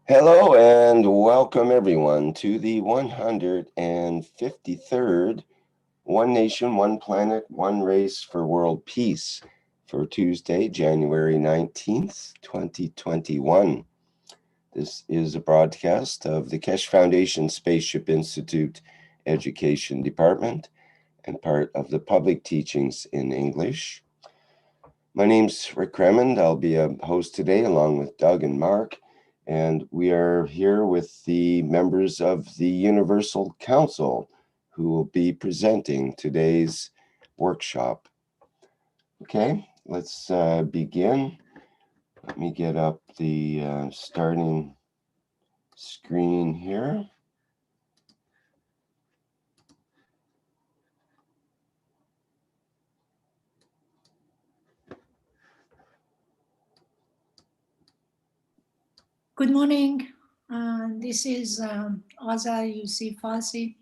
Hello and welcome everyone to the 153rd One Nation, One Planet, One Race for World Peace for Tuesday, January 19th, 2021. This is a broadcast of the Keshe Foundation Spaceship Institute Education Department and part of the Public Teachings in English. My name's Rick Cremond. I'll be a host today along with Doug and Mark. And we are here with the members of the Universal Council who will be presenting today's workshop. Okay, let's begin. Let me get up the starting screen here. Good morning. This is Azar UC Farsi.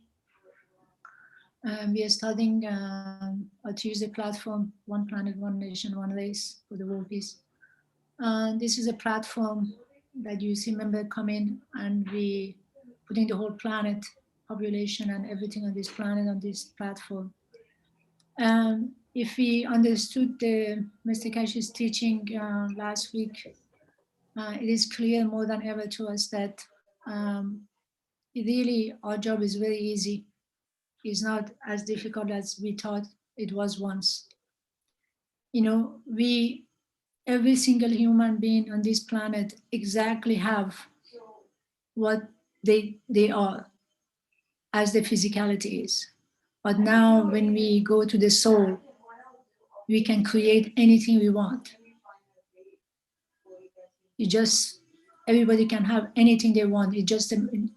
We are studying a Tuesday platform, One Planet, One Nation, One Race for the World Peace. This is a platform that UC members come in and we putting the whole planet, population and everything on this planet on this platform. If we understood Mr. Keshe's teaching last week, it is clear more than ever to us that really our job is very easy. It's not as difficult as we thought it was once. You know, every single human being on this planet exactly have what they are as the physicality is. But now when we go to the soul, we can create anything we want. Everybody can have anything they want. It just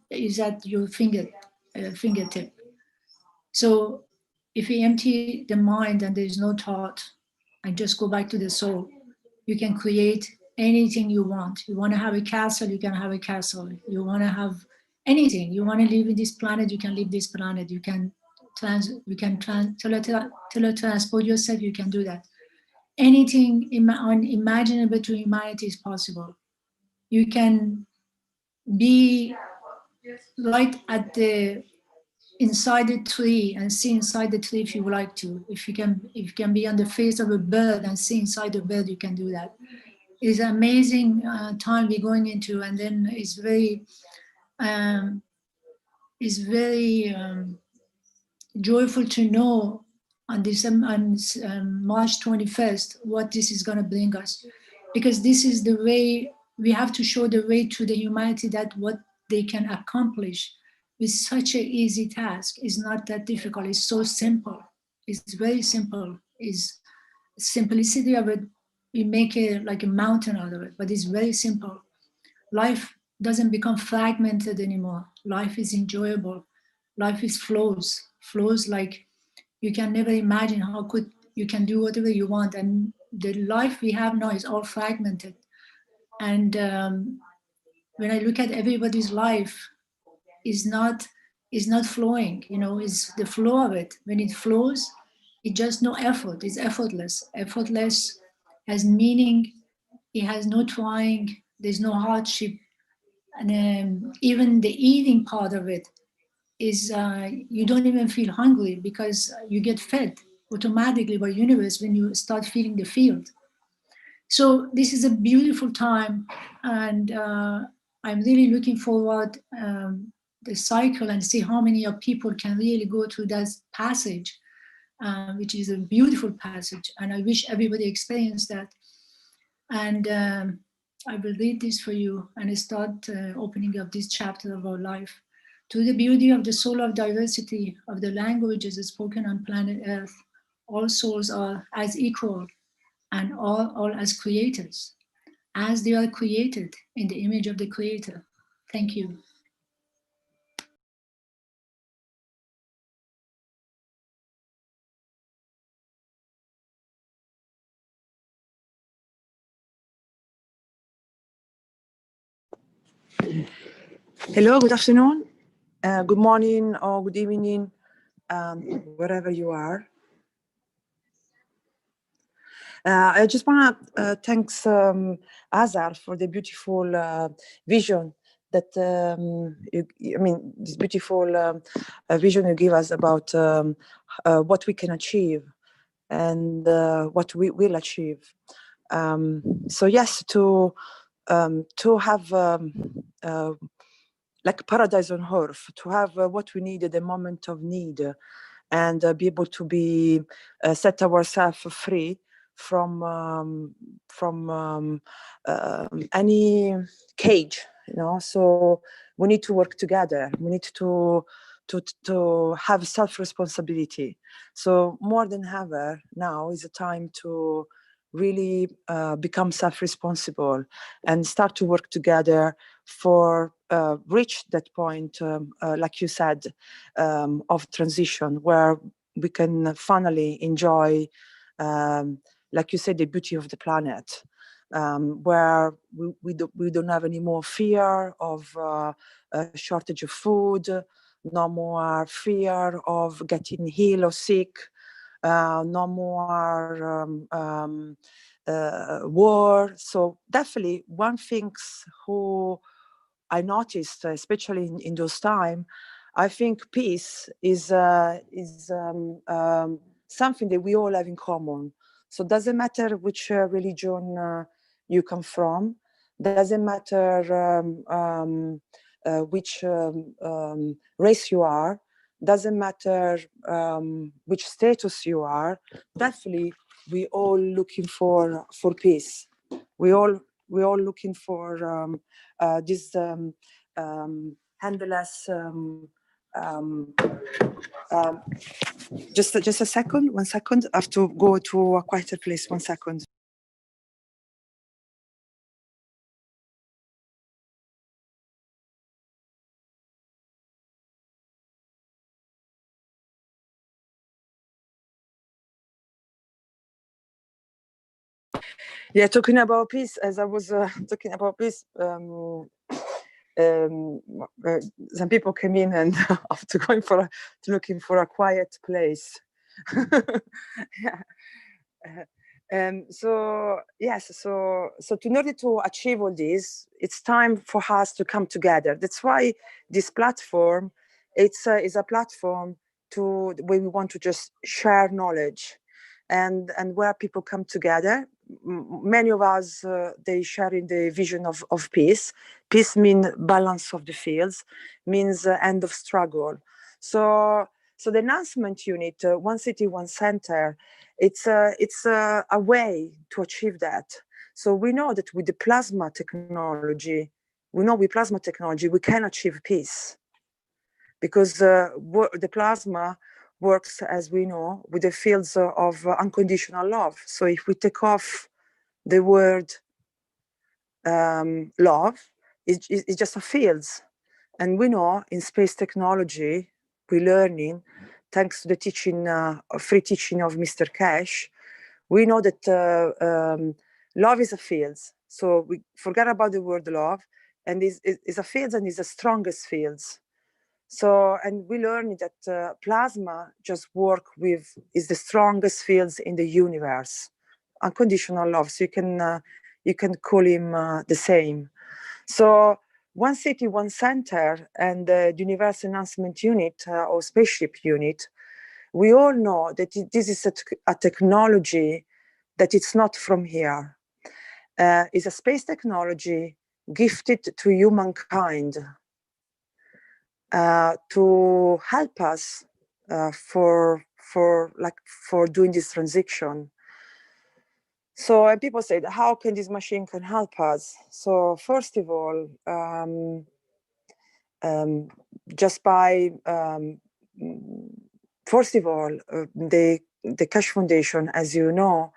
is at your fingertip. So if we empty the mind and there is no thought and just go back to the soul, you can create anything you want. You want to have a castle, you can have a castle. You want to have anything. You want to live in this planet, you can live this planet. You can teletransport yourself, you can do that. Anything unimaginable to humanity is possible. You can be right at the inside the tree and see inside the tree if you would like to. If you can be on the face of a bird and see inside the bird, you can do that. It's an amazing time we're going into, and then it's very joyful to know on March 21st what this is going to bring us, because this is the way we have to show the way to the humanity that what they can accomplish with such an easy task is not that difficult. It's so simple. It's very simple. It's simplicity of it. We make it like a mountain out of it, but it's very simple. Life doesn't become fragmented anymore. Life is enjoyable. Life is flows like you can never imagine how you can do whatever you want. And the life we have now is all fragmented. And when I look at everybody's life, is not flowing, is the flow of it. When it flows, it's just no effort. It's effortless. Effortless has meaning. It has no trying. There's no hardship. And even the eating part of it is you don't even feel hungry because you get fed automatically by universe when you start feeling the field. So this is a beautiful time, and I'm really looking forward the cycle and see how many of people can really go through that passage, which is a beautiful passage. And I wish everybody experienced that. And I will read this for you and start opening up this chapter of our life. To the beauty of the soul of diversity of the languages spoken on planet Earth, all souls are as equal and all as creators, as they are created in the image of the Creator. Thank you. Hello, good afternoon, good morning or good evening, wherever you are. I just want to thank Azar for the beautiful vision that I mean, this beautiful vision you give us about what we can achieve and what we will achieve. So yes, to have like paradise on earth, to have what we need at the moment of need, and be able to be set ourselves free from any cage, you know. So we need to work together. We need to have self-responsibility. So more than ever now is a time to really become self-responsible and start to work together for reach that point, like you said, of transition, where we can finally enjoy, like you said, the beauty of the planet, where we don't have any more fear of a shortage of food, no more fear of getting ill or sick, no more war. So definitely one things who I noticed, especially in those times, I think peace is something that we all have in common. So it doesn't matter which religion you come from, doesn't matter which race you are, doesn't matter which status you are. Definitely, we all looking for peace. We all looking for this handless. Just a second, 1 second. I have to go to a quieter place. 1 second. Yeah, talking about peace, as I was talking about peace, some people came in and after going looking for a quiet place. Yeah. So yes, so in order to achieve all this, it's time for us to come together. That's why this platform, is a platform where we want to just share knowledge, and where people come together. Many of us, they share in the vision of peace. Peace means balance of the fields, means end of struggle. So the announcement unit, One City, One Center, it's a way to achieve that. So we know that with the plasma technology, we can achieve peace, because the plasma works, as we know, with the fields of unconditional love. So if we take off the word love, it's just a fields. And we know in space technology, we're learning, thanks to the teaching, free teaching of Mr. Keshe, we know that love is a field. So we forget about the word love, and is a field, and is the strongest fields. So, and we learned that plasma just is the strongest fields in the universe, unconditional love. So you can call him the same. So One City, One Center, and the Universal Announcement Unit or Spaceship Unit, we all know that this is a technology that it's not from here. It's a space technology gifted to humankind to help us for doing this transition. So, and people say, how can this machine can help us? So first of all, just by first of all, the Keshe Foundation, as you know,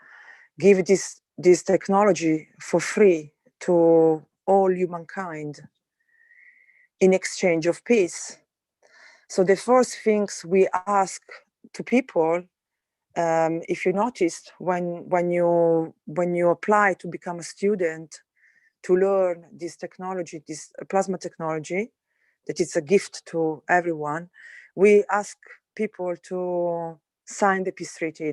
give this technology for free to all humankind in exchange of peace. So the first things we ask to people, if you noticed, when you apply to become a student, to learn this technology, this plasma technology, that it's a gift to everyone, we ask people to sign the peace treaty.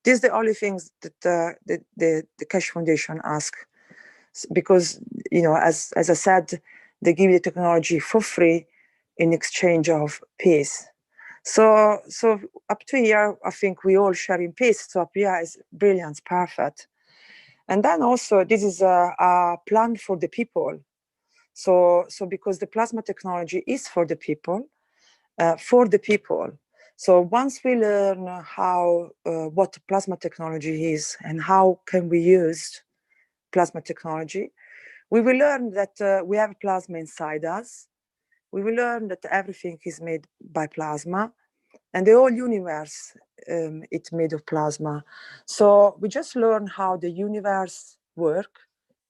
These are the only things that the Keshe Foundation asks, because, you know, as I said, they give the technology for free in exchange of peace. So up to here, I think we all share in peace. So up here is brilliant, perfect. And then also this is a plan for the people. So because the plasma technology is for the people. So once we learn how what plasma technology is and how can we use plasma technology, we will learn that we have plasma inside us. We will learn that everything is made by plasma, and the whole universe it's made of plasma. So we just learn how the universe works,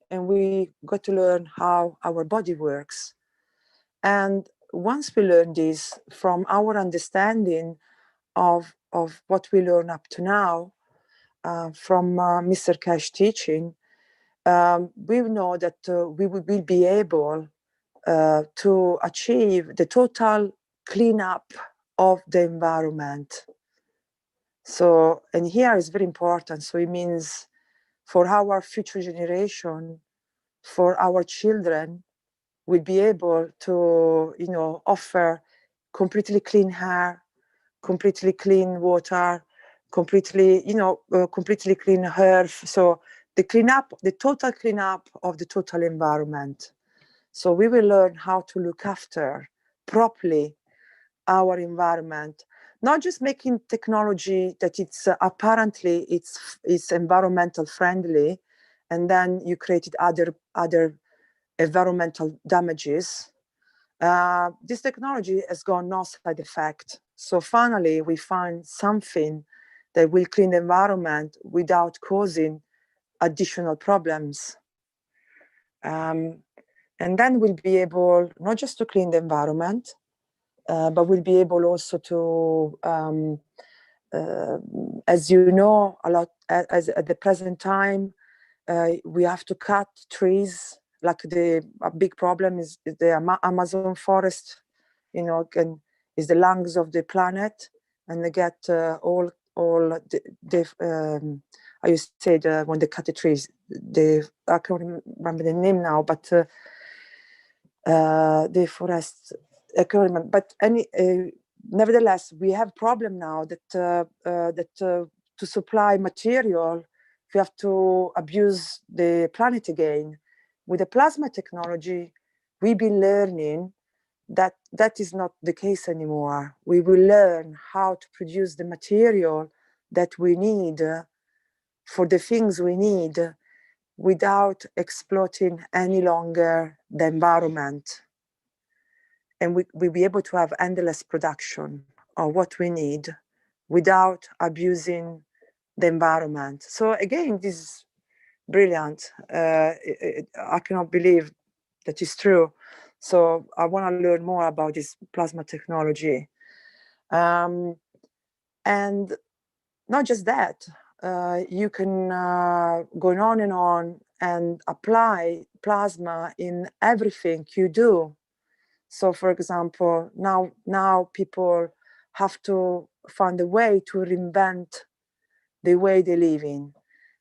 and we got to learn how our body works. And once we learn this from our understanding of what we learn up to now from Mr. Keshe teaching, we know that we will be able to achieve the total cleanup of the environment. So, and here is very important. So it means for our future generation, for our children, we'll be able to, offer completely clean air, completely clean water, completely, completely clean earth. So the total cleanup of the total environment. So we will learn how to look after properly our environment, not just making technology that it's apparently it's environmental friendly, and then you created other environmental damages. This technology has got no side effect. So finally, we find something that will clean the environment without causing additional problems. And then we'll be able not just to clean the environment, but we'll be able also to, as you know, as at the present time, we have to cut trees. Like a big problem is the Amazon forest, is the lungs of the planet, and they get all the I used to say when they cut the trees, I can't remember the name now, but the forest, I can't remember. But nevertheless, we have problem now that to supply material, we have to abuse the planet again. With the plasma technology, we've been learning that is not the case anymore. We will learn how to produce the material that we need for the things we need without exploiting any longer the environment. And we'll be able to have endless production of what we need without abusing the environment. So again, this is brilliant. I cannot believe that is true. So I want to learn more about this plasma technology. And not just that, you can go on and apply plasma in everything you do. So for example, now people have to find a way to reinvent the way they live in.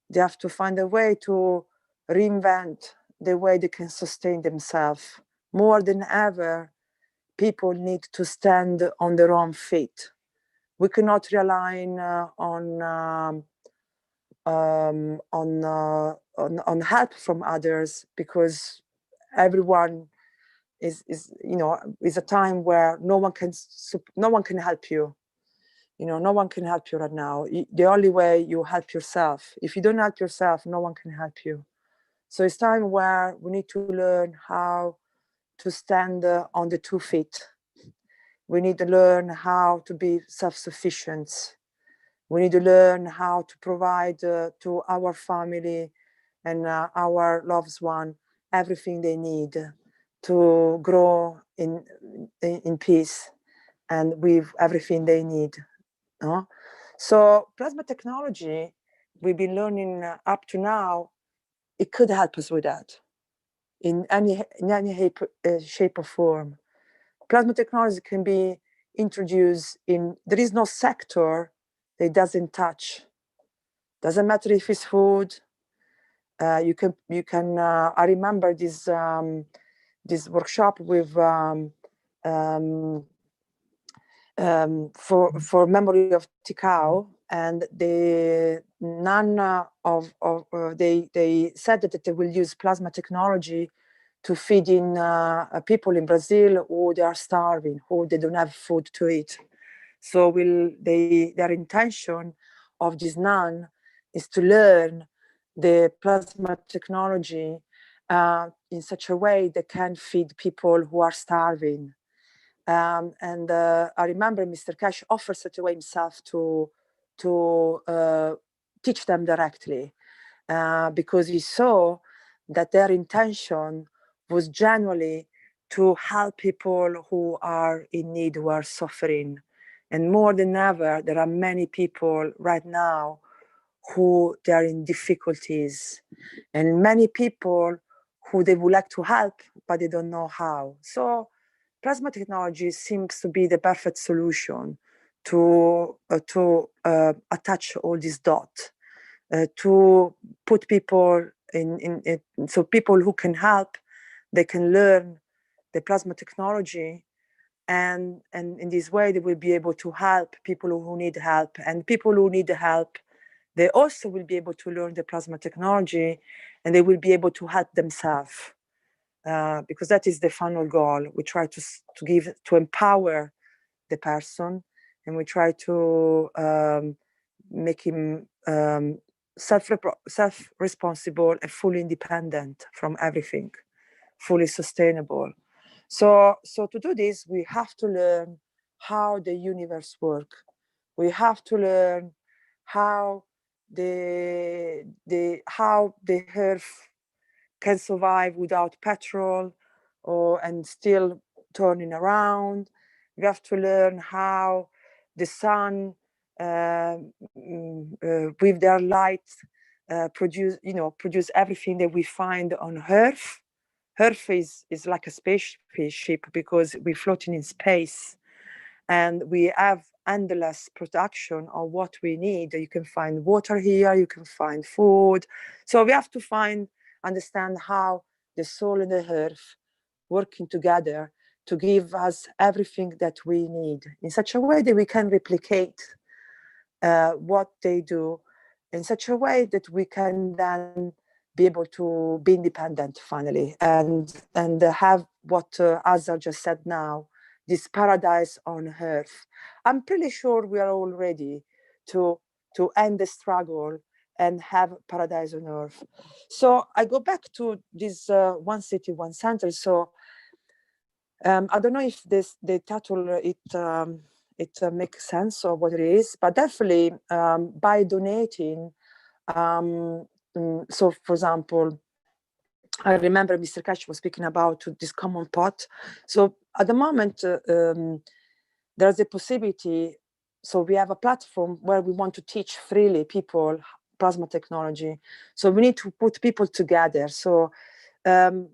They have to find a way to reinvent the way they can sustain themselves. More than ever, people need to stand on their own feet. We cannot rely on help from others, because everyone is a time where no one can help you. No one can help you right now. The only way you help yourself. If you don't help yourself, no one can help you. So it's time where we need to learn how to stand on the 2 feet. We need to learn how to be self-sufficient. We need to learn how to provide to our family and our loved one everything they need to grow in peace and with everything they need. No? So plasma technology, we've been learning up to now, it could help us with that in any shape or form. Plasma technology can be introduced there is no sector that it doesn't touch. Doesn't matter if it's food. You can. I remember this this workshop with for memory of Tikau, and they said that they will use plasma technology to feed in people in Brazil who they are starving, who they don't have food to eat. So their intention of this NAN is to learn the plasma technology in such a way they can feed people who are starving. And I remember Mr. Keshe offered such a way himself to teach them directly because he saw that their intention was genuinely to help people who are in need, who are suffering. And more than ever, there are many people right now who they are in difficulties, and many people who they would like to help, but they don't know how. So plasma technology seems to be the perfect solution to attach all these dots, to put people in so people who can help, they can learn the plasma technology, and in this way they will be able to help people who need help, and people who need help, they also will be able to learn the plasma technology, and they will be able to help themselves. Because that is the final goal. We try to empower the person, and we try to make him self-responsible and fully independent from everything, fully sustainable. So to do this, we have to learn how the universe works. We have to learn how the earth can survive without petrol and still turning around. We have to learn how the sun with their light produce everything that we find on Earth. Earth is like a spaceship because we're floating in space, and we have endless production of what we need. You can find water here, you can find food. So we have to understand how the soul and the earth working together to give us everything that we need in such a way that we can replicate what they do, in such a way that we can then be able to be independent finally, and have what Azar just said now, this paradise on earth. I'm pretty sure we are all ready to end the struggle and have paradise on earth. So I go back to this one city, one center. So I don't know if the title it makes sense of what it is, but definitely by donating. So, for example, I remember Mr. Keshe was speaking about this common pot. So at the moment, there's a possibility. So we have a platform where we want to teach freely people plasma technology. So we need to put people together. So the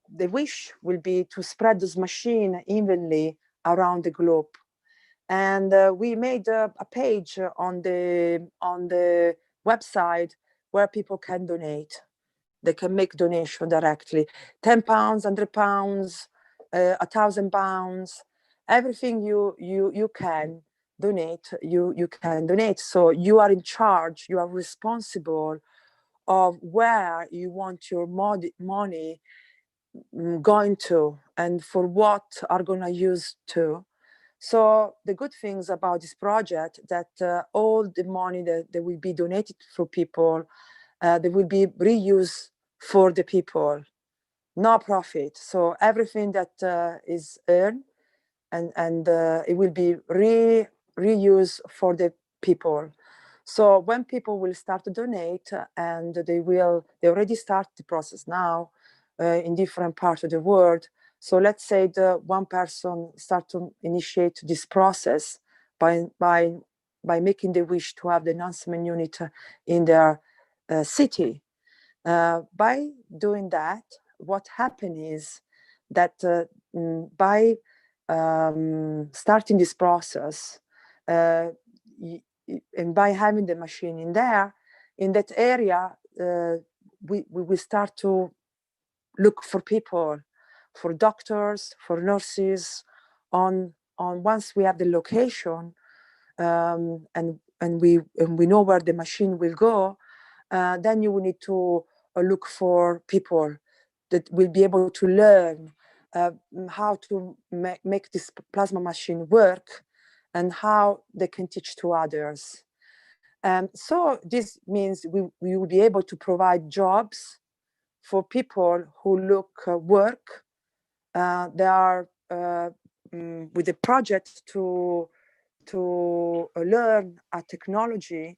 wish will be to spread this machine evenly around the globe. And we made a page on the website where people can donate. They can make donation directly. £10, £100, £1,000, everything you can donate, you can donate. So you are in charge, you are responsible of where you want your money going to, and for what are going to use to. So the good things about this project that all the money that will be donated for people, they will be reused for the people, no profit. So everything that is earned and it will be reused for the people. So when people will start to donate, and they already start the process now in different parts of the world. So let's say the one person start to initiate this process by making the wish to have the non-semen unit in their city. By doing that, what happens is that by starting this process and by having the machine in that area, we will start to look for people for doctors, for nurses. On once we have the location, and we know where the machine will go, then you will need to look for people that will be able to learn how to make this plasma machine work and how they can teach to others. So this means we will be able to provide jobs for people who look work. They are with a project to learn a technology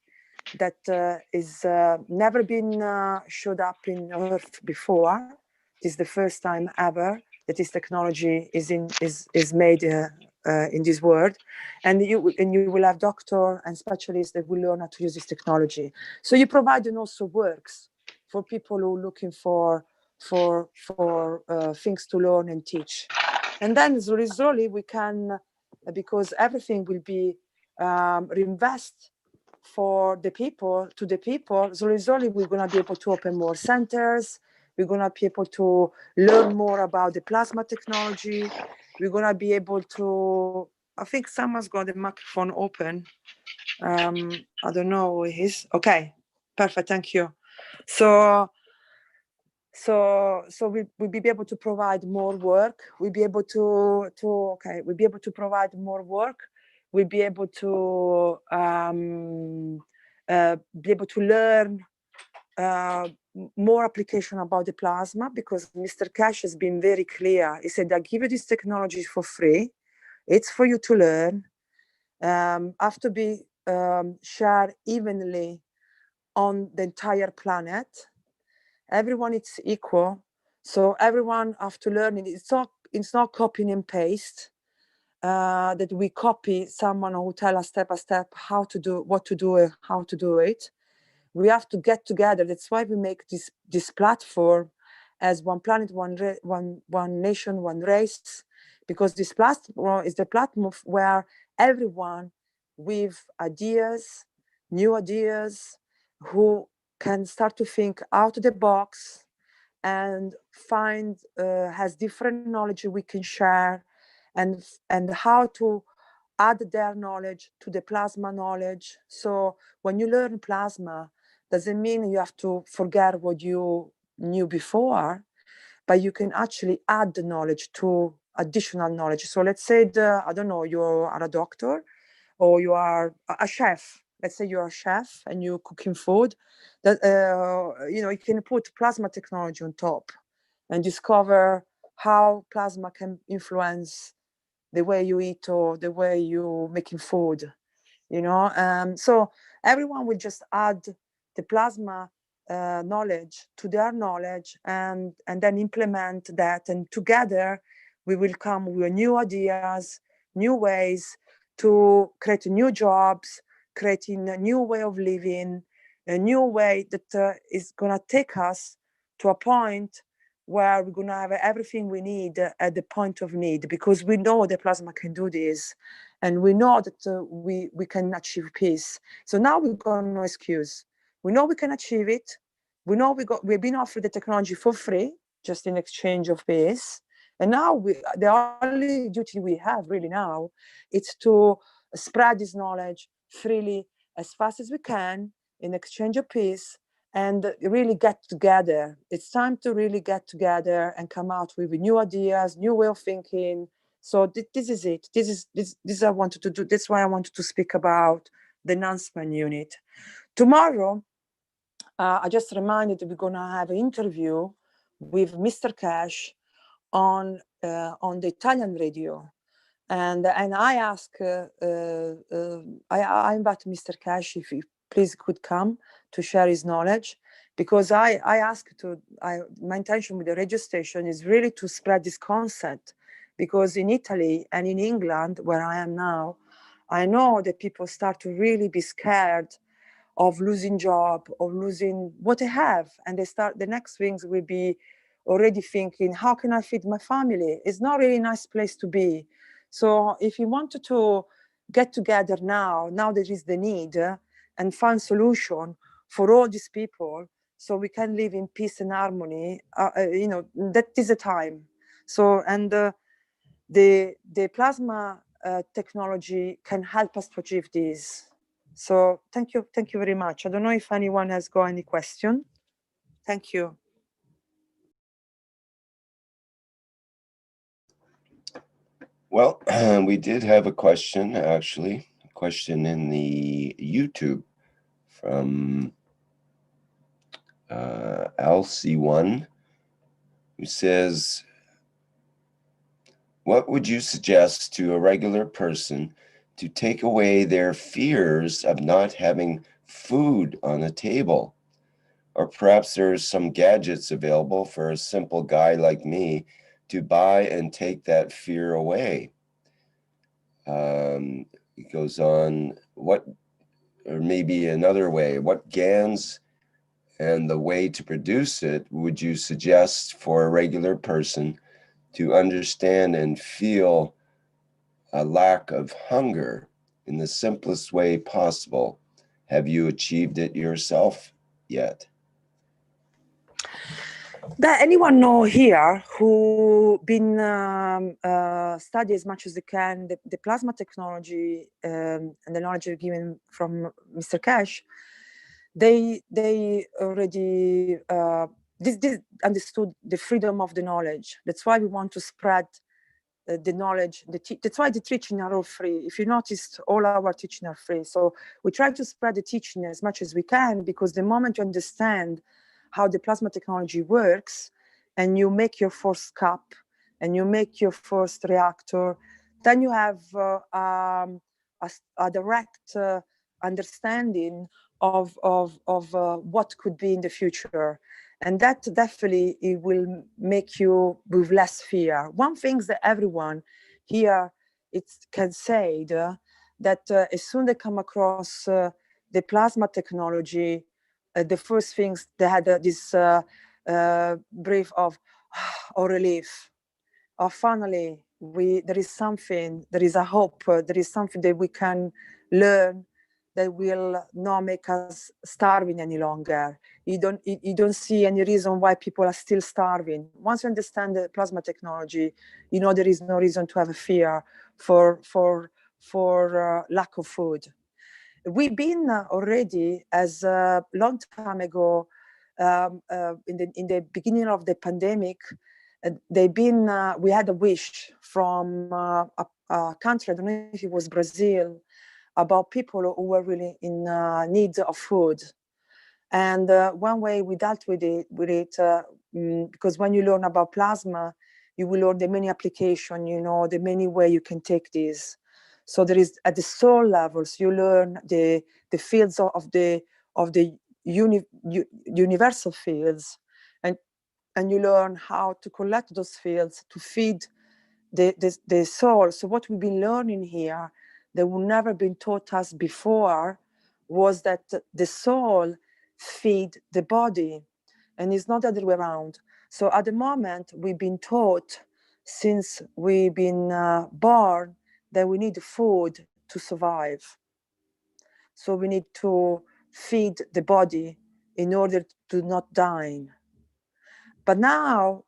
that is never been showed up in Earth before. This is the first time ever that this technology is made in this world, and you will have doctor and specialists that will learn how to use this technology. So you provide and also works for people who are looking for things to learn and teach, and then slowly we can, because everything will be reinvest for the people, to the people. Slowly we're going to be able to open more centers. We're going to be able to learn more about the plasma technology. We're going to be able to, I think someone's got the microphone open. I don't know who it is. Okay, perfect, thank you. So we'll be able to provide more work. We'll be able we'll be able to provide more work. We'll be able to learn more application about the plasma, because Mr. Keshe has been very clear. He said, I give you this technology for free. It's for you to learn. Have to be shared evenly on the entire planet. Everyone is equal, so everyone have to learn it. It's not copying and paste, that we copy someone who tell us step by step how to do, what to do, and how to do it. We have to get together. That's why we make this platform as one planet, one nation, one race, because this platform is the platform where everyone with ideas, new ideas, who can start to think out of the box and find has different knowledge we can share, and how to add their knowledge to the plasma knowledge. So when you learn plasma, doesn't mean you have to forget what you knew before, but you can actually add the knowledge to additional knowledge. So let's say I don't know, you are a doctor or you are a chef. Let's say you're a chef and you're cooking food, that you can put plasma technology on top and discover how plasma can influence the way you eat or the way you're making food. So everyone will just add the plasma knowledge to their knowledge, and then implement that, and together we will come with new ideas, new ways to create new jobs, creating a new way of living, a new way that is going to take us to a point where we're going to have everything we need at the point of need, because we know the plasma can do this, and we know that we can achieve peace. So now we've got no excuse. We know we can achieve it. We know we've been offered the technology for free, just in exchange of peace. And now the only duty we have really now is to spread this knowledge freely as fast as we can in exchange of peace, and really get together. It's time to really get together and come out with new ideas, new way of thinking. So this is it. This is I wanted to do. That's why I wanted to speak about the announcement unit. Tomorrow, I just reminded that we're going to have an interview with Mr. Keshe on the Italian radio. And I ask, I invite Mr. Keshe if he please could come to share his knowledge, because I my intention with the radio station is really to spread this concept, because in Italy and in England, where I am now, I know that people start to really be scared of losing job, of losing what they have, and the next things will be already thinking, how can I feed my family? It's not really a nice place to be. So if you wanted to get together now there is the need, and find solution for all these people, so we can live in peace and harmony, that is the time. So, and the plasma technology can help us to achieve this. So thank you very much. I don't know if anyone has got any question. Thank you. Well, we did have a question, actually, a question in the YouTube from LC1, who says, what would you suggest to a regular person to take away their fears of not having food on the table? Or perhaps there's some gadgets available for a simple guy like me to buy and take that fear away. It goes on, or maybe another way, what GANS and the way to produce it would you suggest for a regular person to understand and feel a lack of hunger in the simplest way possible? Have you achieved it yourself yet? Does anyone know here who been study as much as they can the plasma technology and the knowledge given from Mr. Keshe? They already this understood the freedom of the knowledge. That's why we want to spread the knowledge. That's why the teaching are all free. If you noticed, all our teaching are free. So we try to spread the teaching as much as we can, because the moment you understand how the plasma technology works, and you make your first cup, and you make your first reactor, then you have a direct understanding of what could be in the future. And that definitely it will make you with less fear. One thing that everyone here can say that as soon as they come across the plasma technology, the first things they had this brief of or relief. Or finally, there is something, there is a hope, there is something that we can learn that will not make us starving any longer. You don't see any reason why people are still starving. Once you understand the plasma technology, you know there is no reason to have a fear for lack of food. We've been already, as a long time ago, in the beginning of the pandemic, we had a wish from a country, I don't know if it was Brazil, about people who were really in need of food. And one way we dealt with it, because when you learn about plasma, you will learn the many applications, the many ways you can take this. So there is, at the soul levels, you learn the fields of the universal fields, and you learn how to collect those fields to feed the soul. So what we've been learning here that would never been taught us before was that the soul feed the body, and it's not the other way around. So at the moment, we've been taught since we've been born that we need food to survive. So we need to feed the body in order to not die. But now,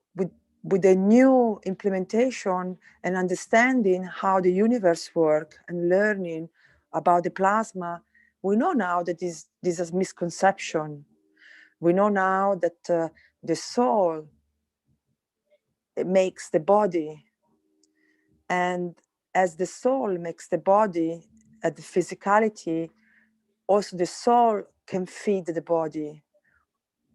with the new implementation and understanding how the universe works and learning about the plasma, we know now that this is a misconception. We know now that the soul makes the body. And as the soul makes the body at the physicality, also the soul can feed the body,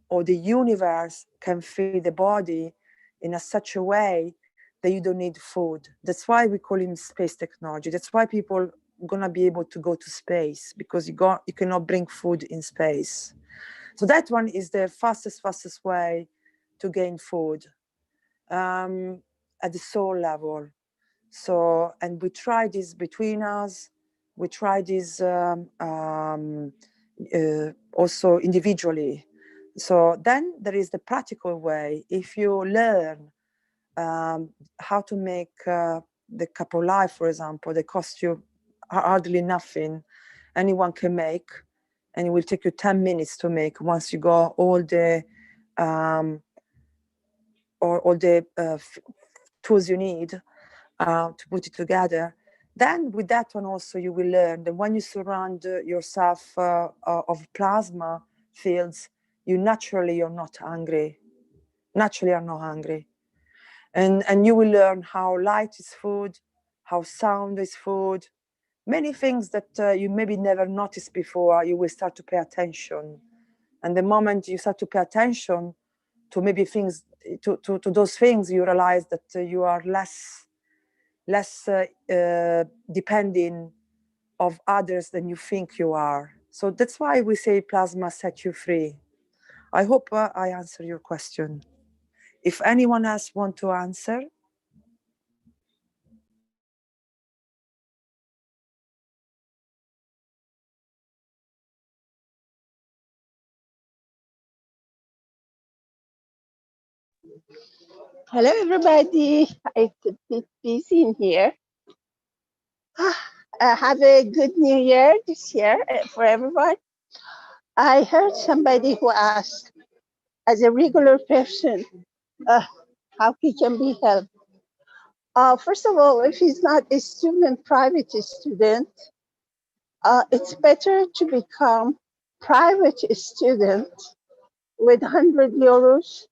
or the universe can feed the body in such a way that you don't need food. That's why we call it space technology. That's why people are gonna be able to go to space, because you cannot bring food in space. So that one is the fastest way to gain food at the soul level. So, and we try this between us. We try this also individually. So then there is the practical way. If you learn how to make the cup of life, for example, that costs you hardly nothing, anyone can make, and it will take you 10 minutes to make once you got all the tools you need to put it together. Then with that one also you will learn that when you surround yourself of plasma fields, you're not hungry. Naturally are not hungry. And you will learn how light is food, how sound is food, many things that you maybe never noticed before. You will start to pay attention. And the moment you start to pay attention to maybe things, to those things, you realize that you are less depending of others than you think you are. So that's why we say plasma set you free. I hope I answer your question. If anyone else want to answer. Hello, everybody. It's a bit busy in here. Have a good New Year this year for everyone. I heard somebody who asked, as a regular person, how he can be helped. First of all, if he's not a student, private student, it's better to become private student with 100 euros,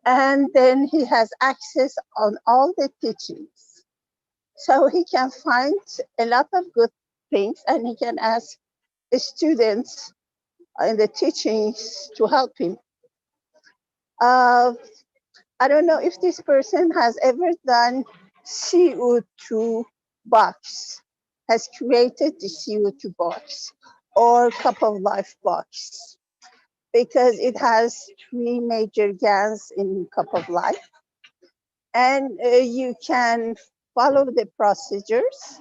and then he has access on all the teachings. So he can find a lot of good things, and he can ask the students in the teachings to help him. I don't know if this person has ever done CO2 box, has created the CO2 box or Cup of Life box, because it has 3 major GANS in Cup of Life. And you can follow the procedures.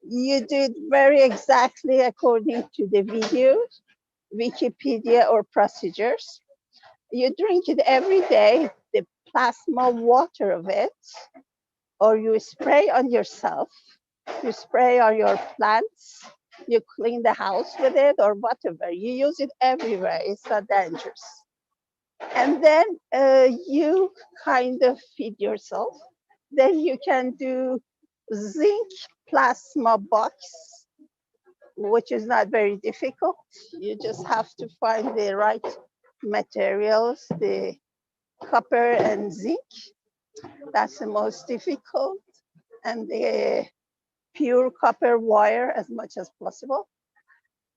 You do it very exactly according to the video, Wikipedia or procedures. You drink it every day, the plasma water of it, or you spray on yourself, you spray on your plants, you clean the house with it or whatever. You use it everywhere, it's not dangerous. And then you kind of feed yourself. Then you can do zinc plasma box, which is not very difficult. You just have to find the right materials, the copper and zinc. That's the most difficult. And the pure copper wire as much as possible.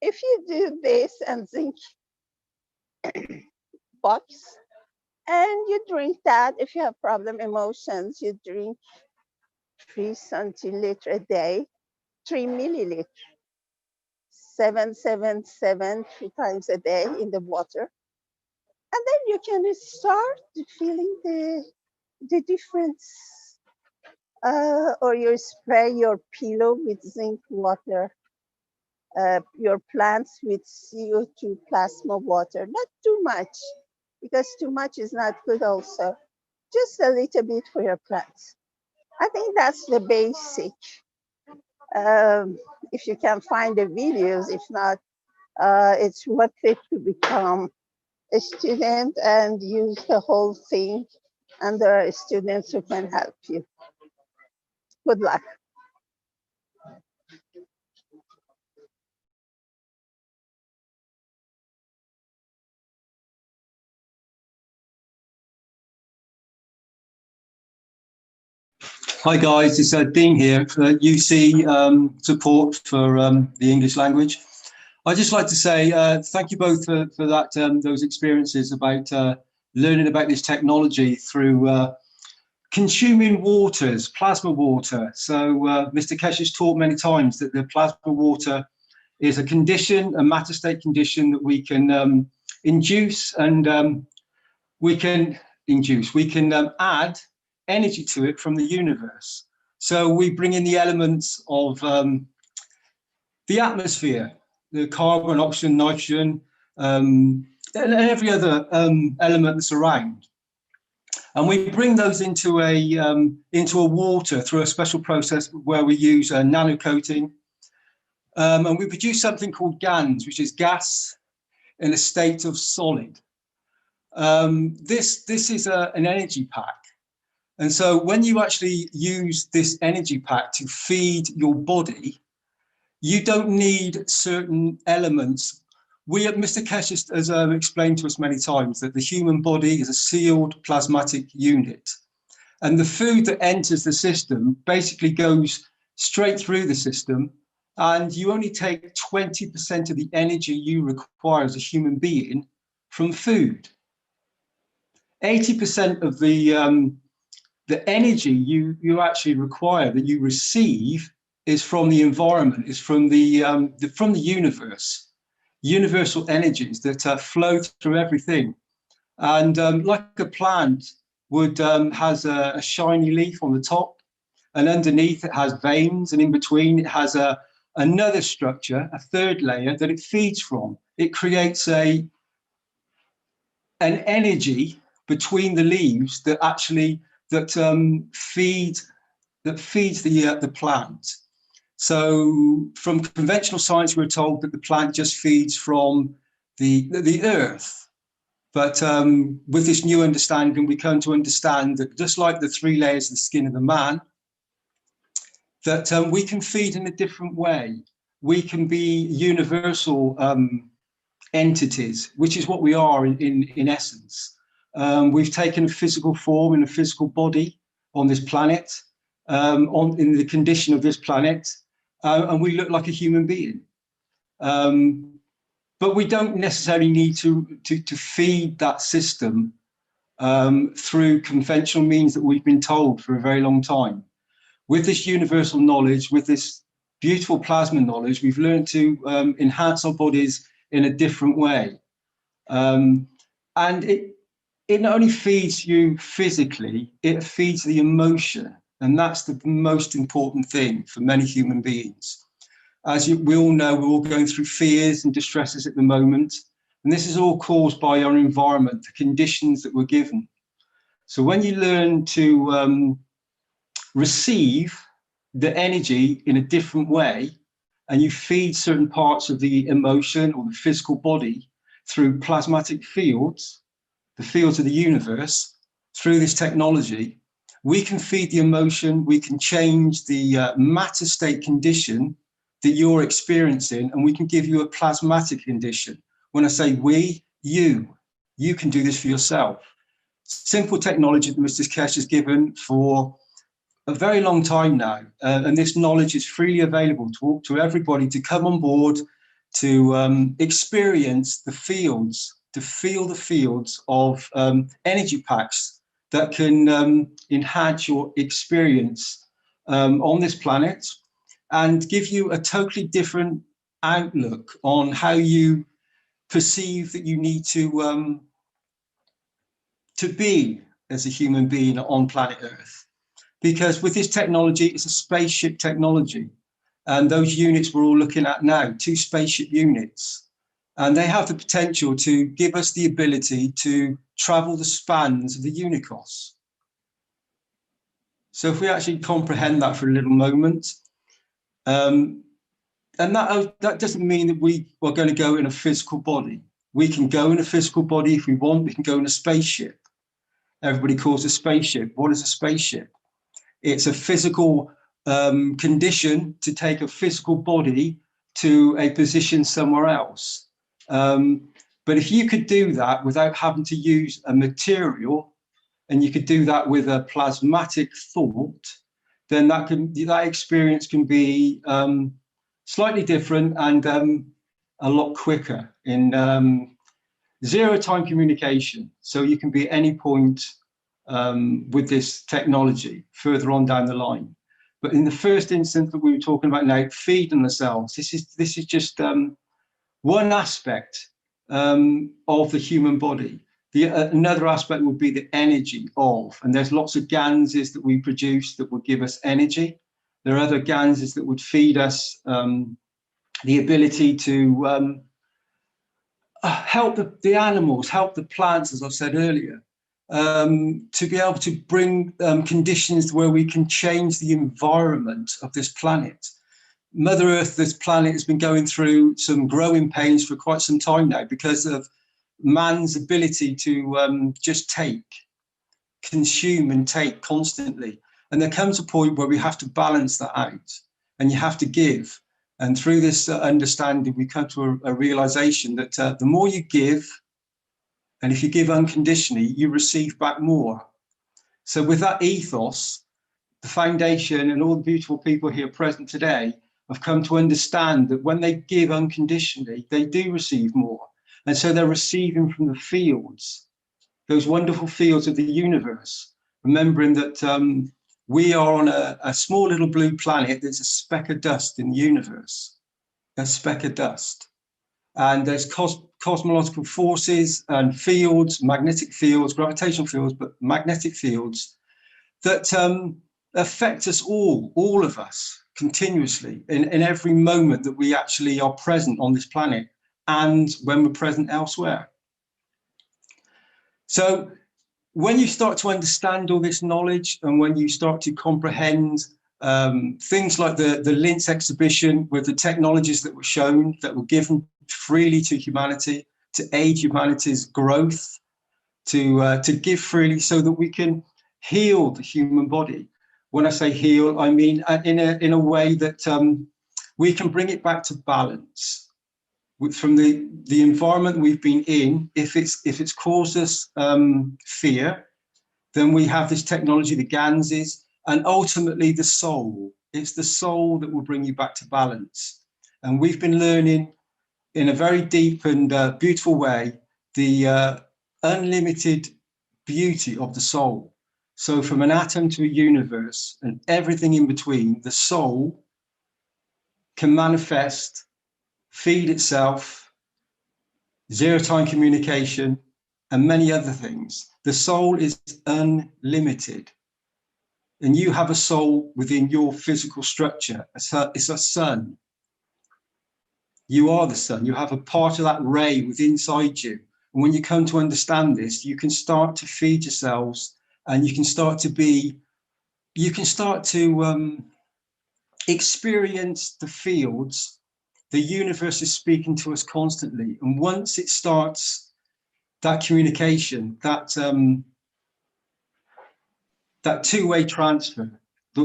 If you do this and zinc box, and you drink that, if you have problem emotions, you drink 3 centiliter a day, 3 milliliter, 777 3 times a day in the water. And then you can start feeling the difference. Or you spray your pillow with zinc water, your plants with CO2 plasma water, not too much, because too much is not good also. Just a little bit for your plants. I think that's the basic. If you can find the videos, if not, it's worth it to become a student and use the whole thing, and there are students who can help you. Good luck. Hi guys, it's Dean here, UC support for the English language. I'd just like to say thank you both for that, those experiences about learning about this technology through consuming waters, plasma water. So Mr. Keshe has taught many times that the plasma water is a condition, a matter state condition that we can induce, and we can add energy to it from the universe. So we bring in the elements of the atmosphere, the carbon, oxygen, nitrogen, and every other element that's around. And we bring those into a water through a special process where we use a nano coating. And we produce something called GANS, which is gas in a state of solid. This is an energy pack. And so when you actually use this energy pack to feed your body, you don't need certain elements. Mr. Keshe has explained to us many times that the human body is a sealed plasmatic unit. And the food that enters the system basically goes straight through the system, and you only take 20% of the energy you require as a human being from food. 80% of the energy you actually require, that you receive, is from the environment, is from the universe, universal energies that flow through everything. And like a plant would has a shiny leaf on the top, and underneath it has veins, and in between it has another structure, a third layer that it feeds from. It creates an energy between the leaves that actually feeds the plant. So from conventional science, we're told that the plant just feeds from the earth. But with this new understanding, we come to understand that just like the 3 layers of the skin of the man, that we can feed in a different way. We can be universal entities, which is what we are in essence. We've taken a physical form in a physical body on this planet, in the condition of this planet, and we look like a human being. But we don't necessarily need to feed that system through conventional means that we've been told for a very long time. With this universal knowledge, with this beautiful plasma knowledge, we've learned to enhance our bodies in a different way. And it not only feeds you physically, it feeds the emotion. And that's the most important thing for many human beings. As we all know, we're all going through fears and distresses at the moment. And this is all caused by our environment, the conditions that we're given. So when you learn to receive the energy in a different way, and you feed certain parts of the emotion or the physical body through plasmatic fields, the fields of the universe, through this technology, we can feed the emotion, we can change the matter state condition that you're experiencing, and we can give you a plasmatic condition. When I say we, you can do this for yourself. Simple technology that Mr. Keshe has given for a very long time now, and this knowledge is freely available to everybody to come on board, to experience the fields, to feel the fields of energy packs that can enhance your experience on this planet, and give you a totally different outlook on how you perceive that you need to be as a human being on planet Earth. Because with this technology, it's a spaceship technology. And those units we're all looking at now, 2 spaceship units, and they have the potential to give us the ability to travel the spans of the universe. So if we actually comprehend that for a little moment, and that doesn't mean that we are going to go in a physical body. We can go in a physical body if we want. We can go in a spaceship. Everybody calls a spaceship. What is a spaceship? It's a physical condition to take a physical body to a position somewhere else. But if you could do that without having to use a material, and you could do that with a plasmatic thought, then that experience can be slightly different and a lot quicker in zero-time communication. So you can be at any point with this technology further on down the line. But in the first instance that we were talking about now, feeding the cells, this is just one aspect of the human body. Another aspect would be the energy of, and there's lots of GANSs that we produce that would give us energy. There are other GANSs that would feed us the ability to help the animals, help the plants, as I've said earlier, to be able to bring conditions where we can change the environment of this planet. Mother Earth, this planet, has been going through some growing pains for quite some time now because of man's ability to just take. consume and take constantly. And there comes a point where we have to balance that out, and you have to give. And through this understanding, we come to a realization that the more you give, and if you give unconditionally, you receive back more. So with that ethos, the foundation and all the beautiful people here present today have come to understand that when they give unconditionally, they do receive more. And so they're receiving from the fields, those wonderful fields of the universe, remembering that we are on a small little blue planet that's a speck of dust in the universe, a speck of dust. And there's cosmological forces and fields, magnetic fields, gravitational fields, but magnetic fields that affect us all of us, continuously, in every moment that we actually are present on this planet and when we're present elsewhere. So when you start to understand all this knowledge, and when you start to comprehend things like the Linz exhibition with the technologies that were shown, that were given freely to humanity, to aid humanity's growth, to give freely so that we can heal the human body. When I say heal, I mean in a way that we can bring it back to balance from the environment we've been in. If it's caused us fear, then we have this technology, the GANS, and ultimately the soul. It's the soul that will bring you back to balance. And we've been learning in a very deep and beautiful way the unlimited beauty of the soul. So from an atom to a universe and everything in between, the soul can manifest, feed itself, zero-time communication, and many other things. The soul is unlimited. And you have a soul within your physical structure. It's a sun. You are the sun. You have a part of that ray within inside you. And when you come to understand this, you can start to feed yourselves, and you can start to experience the fields. The universe is speaking to us constantly. And once it starts that communication, that two-way transfer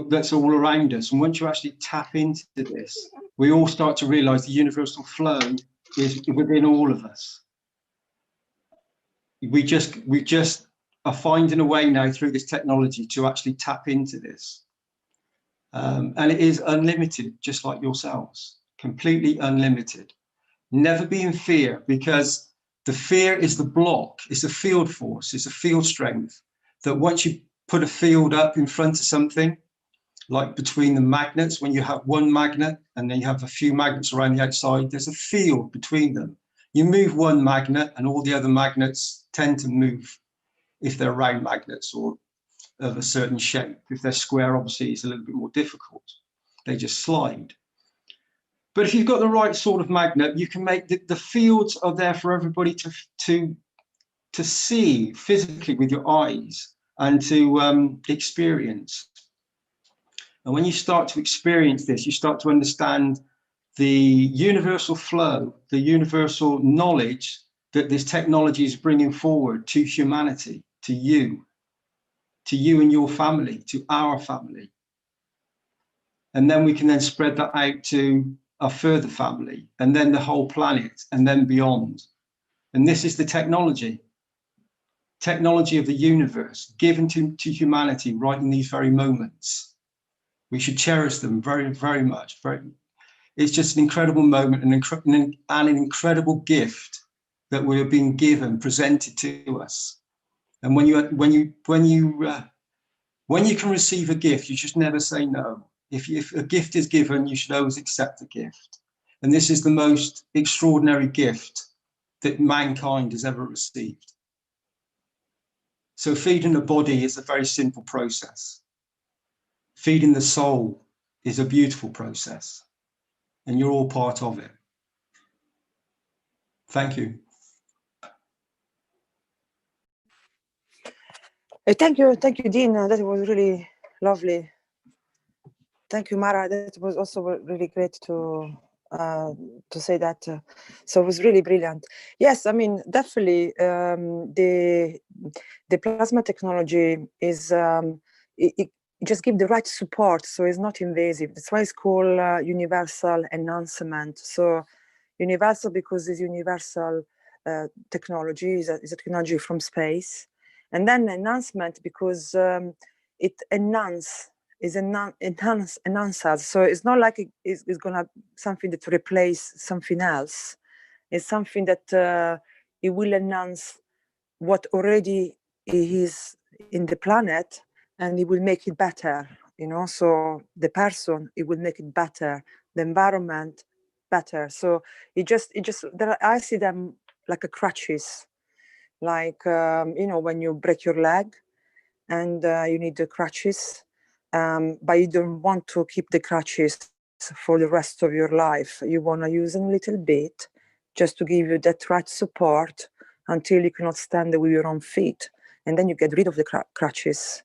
that's all around us. And once you actually tap into this, we all start to realize the universal flow is within all of us. We just are finding a way now through this technology to actually tap into this. And it is unlimited, just like yourselves, completely unlimited. Never be in fear, because the fear is the block. It's a field force. It's a field strength that once you put a field up in front of something, like between the magnets, when you have one magnet and then you have a few magnets around the outside, there's a field between them. You move one magnet and all the other magnets tend to move if they're round magnets or of a certain shape. If they're square, obviously it's a little bit more difficult. They just slide. But if you've got the right sort of magnet, you can make the fields are there for everybody to see physically with your eyes and to experience. And when you start to experience this, you start to understand the universal flow, the universal knowledge that this technology is bringing forward to humanity, to you and your family, to our family. And then we can then spread that out to our further family, and then the whole planet, and then beyond. And this is the technology of the universe given to humanity right in these very moments. We should cherish them very, very much. It's just an incredible moment and an incredible gift that we are being given, presented to us. And when you can receive a gift, you should never say no. If a gift is given, you should always accept the gift. And this is the most extraordinary gift that mankind has ever received. So feeding the body is a very simple process. Feeding the soul is a beautiful process, and you're all part of it. Thank you. Thank you, Dean. That was really lovely. Thank you, Mara. That was also really great to to say that. So it was really brilliant. Yes, I mean, definitely the plasma technology is, it just give the right support, so it's not invasive. That's why it's called universal enhancement. So universal because it's universal technology, is a technology from space. And then enhancement because it enhances. So it's not like it's gonna something that replace something else. It's something that it will enhance what already is in the planet, and it will make it better, you know. So the person, it will make it better, the environment better. So it just I see them like a crutches, like you know, when you break your leg and you need the crutches, but you don't want to keep the crutches for the rest of your life. You want to use them a little bit just to give you that right support until you cannot stand with your own feet, and then you get rid of the crutches.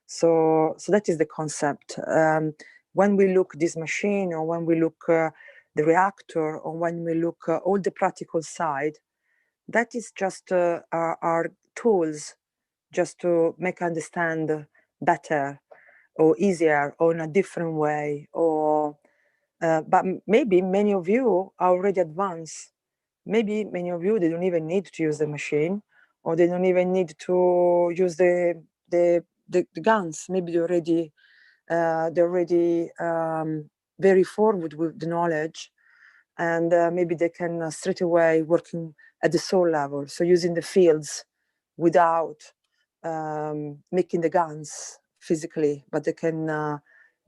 So that is the concept. When we look this machine, or when we look the reactor, or when we look all the practical side, that is just our tools, just to make understand better or easier or in a different way. Or but maybe many of you are already advanced. Maybe many of you, they don't even need to use the machine, or they don't even need to use the GANS. Maybe they're already very forward with the knowledge, and maybe they can straight away working at the soul level, so using the fields without making the GANS physically, but they can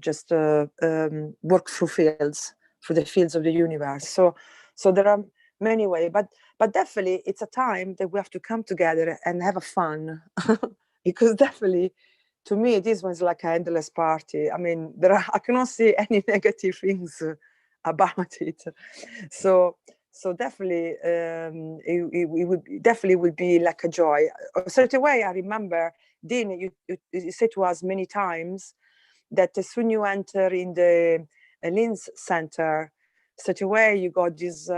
just work through fields, through the fields of the universe. So there are many ways, but definitely it's a time that we have to come together and have a fun, because definitely, to me, this was like an endless party. I mean, I cannot see any negative things about it. So definitely, it would definitely would be like a joy. Straight away, I remember, Dean, you said to us many times that as soon you enter in the Linz Center, straight away you got these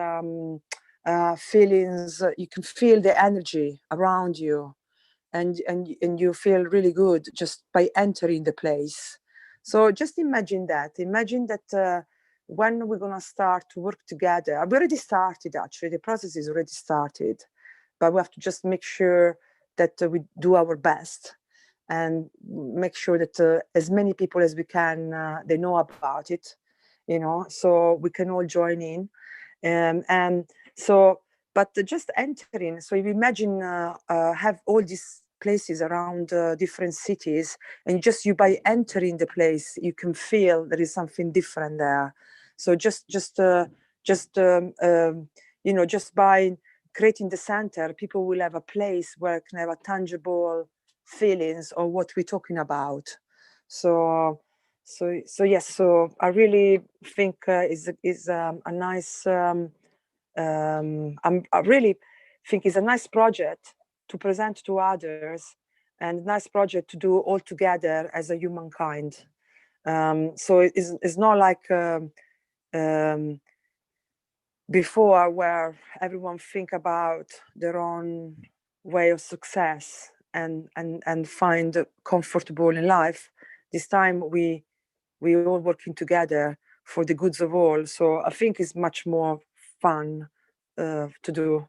feelings. You can feel the energy around you, and you feel really good just by entering the place. So just imagine that when we're gonna start to work together. We already started, actually, the process is already started, but we have to just make sure that we do our best and make sure that as many people as we can, they know about it, you know, so we can all join in. And so, but just entering, so if you imagine have all these places around different cities, and just you by entering the place, you can feel there is something different there. So just you know, just by creating the center, people will have a place where can have a tangible feelings of what we're talking about. So yes, so I really think is a nice I really think it's a nice project to present to others, and a nice project to do all together as a humankind. So it's not like before, where everyone think about their own way of success and find comfortable in life. This time we all working together for the goods of all. So I think it's much more fun to do.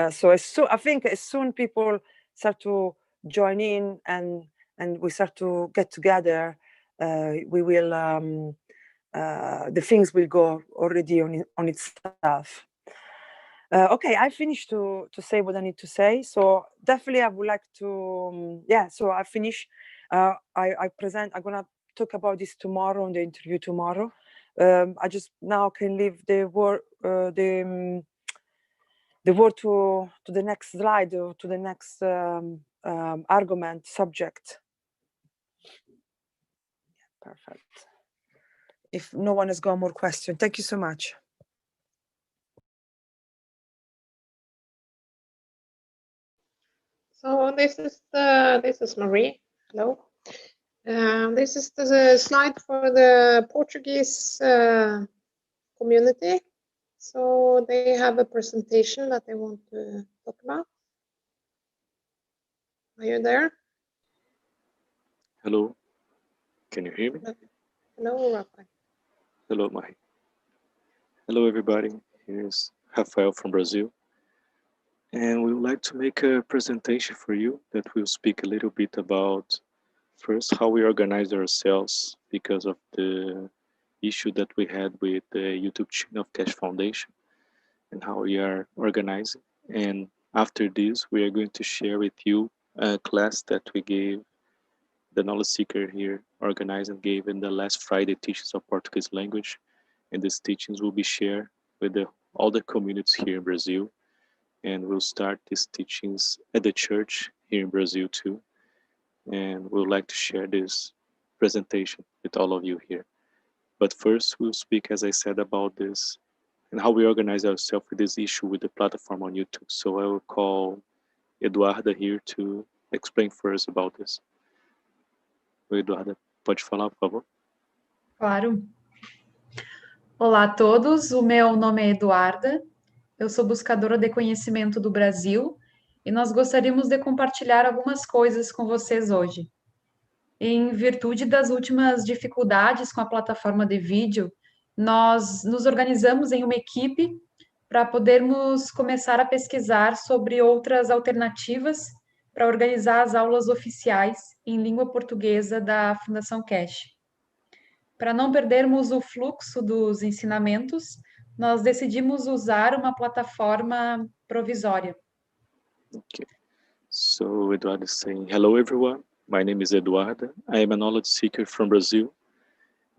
So I think as soon people start to join in and we start to get together, we will the things will go already on itself. Okay, I finished to say what I need to say. So definitely I would like to, yeah, so I finish. I'm gonna talk about this tomorrow in the interview tomorrow. I just now can leave the word the word to the next slide, or to the next argument subject. Perfect. If no one has got more questions, thank you so much. So this is Marie. Hello. This is the slide for the Portuguese community. So they have a presentation that they want to talk about. Are you there? Hello, can you hear me? Hello, Rafael. Hello, Mahi. Hello, everybody. Here's Rafael from Brazil. And we would like to make a presentation for you that will speak a little bit about first how we organize ourselves because of the issue that we had with the YouTube channel of Keshe Foundation and how we are organizing. And after this, we are going to share with you a class that we gave, the knowledge seeker here organized and gave in the last Friday teachings of Portuguese language. And these teachings will be shared with all the communities here in Brazil. And we'll start these teachings at the church here in Brazil too. And we'd like to share this presentation with all of you here. But first, we'll speak, as I said, about this and how we organize ourselves with this issue with the platform on YouTube. So I will call Eduarda here to explain first about this. Eduarda, pode falar, por favor? Claro. Olá a todos, o meu nome é Eduarda, eu sou buscadora de conhecimento do Brasil e nós gostaríamos de compartilhar algumas coisas com vocês hoje. Em virtude das últimas dificuldades com a plataforma de vídeo, nós nos organizamos em uma equipe para podermos começar a pesquisar sobre outras alternativas para organizar as aulas oficiais em língua portuguesa da Fundação Keshe. Para não perdermos o fluxo dos ensinamentos, nós decidimos usar uma plataforma provisória. Okay. So Eduardo is saying, hello everyone, my name is Eduarda. I am a knowledge seeker from Brazil,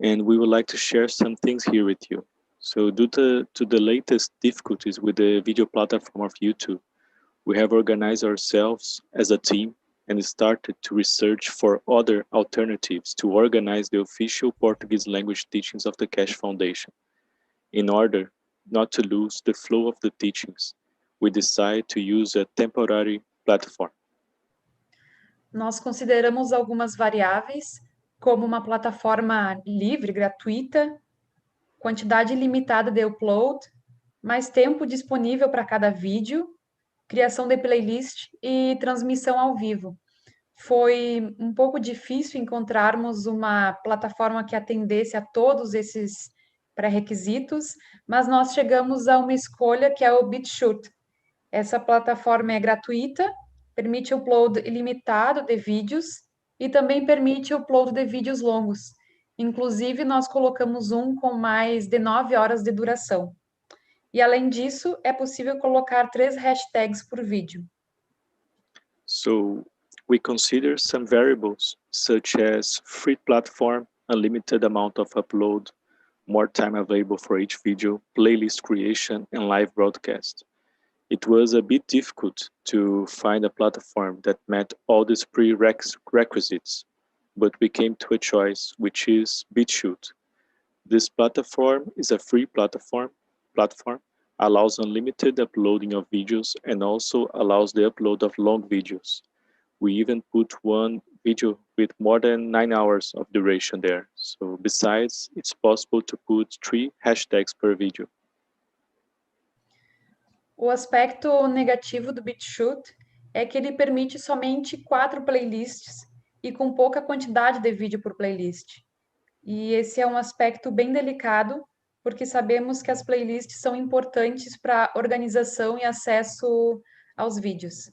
and we would like to share some things here with you. So due to the latest difficulties with the video platform of YouTube, we have organized ourselves as a team and started to research for other alternatives to organize the official Portuguese language teachings of the Keshe Foundation. In order not to lose the flow of the teachings, we decided to use a temporary platform. Nós consideramos algumas variáveis, como uma plataforma livre, gratuita, quantidade limitada de upload, mais tempo disponível para cada vídeo, criação de playlist e transmissão ao vivo. Foi um pouco difícil encontrarmos uma plataforma que atendesse a todos esses pré-requisitos, mas nós chegamos a uma escolha que é o BitChute. Essa plataforma é gratuita, permite upload ilimitado de vídeos e também permite upload de vídeos longos. Inclusive, nós colocamos um com mais de 9 horas de duração. E, além disso, é possível colocar 3 hashtags por vídeo. So we consider some variables, such as free platform, unlimited amount of upload, more time available for each video, playlist creation, and live broadcast. It was a bit difficult to find a platform that met all these prerequisites, but we came to a choice, which is BitChute. This platform is a free platform, allows unlimited uploading of videos, and also allows the upload of long videos. We even put one video with more than 9 hours of duration there. So besides, it's possible to put 3 hashtags per video. O aspecto negativo do BitChute é que ele permite somente 4 playlists e com pouca quantidade de vídeo por playlist. E esse é um aspecto bem delicado, porque sabemos que as playlists são importantes para organização e acesso aos vídeos.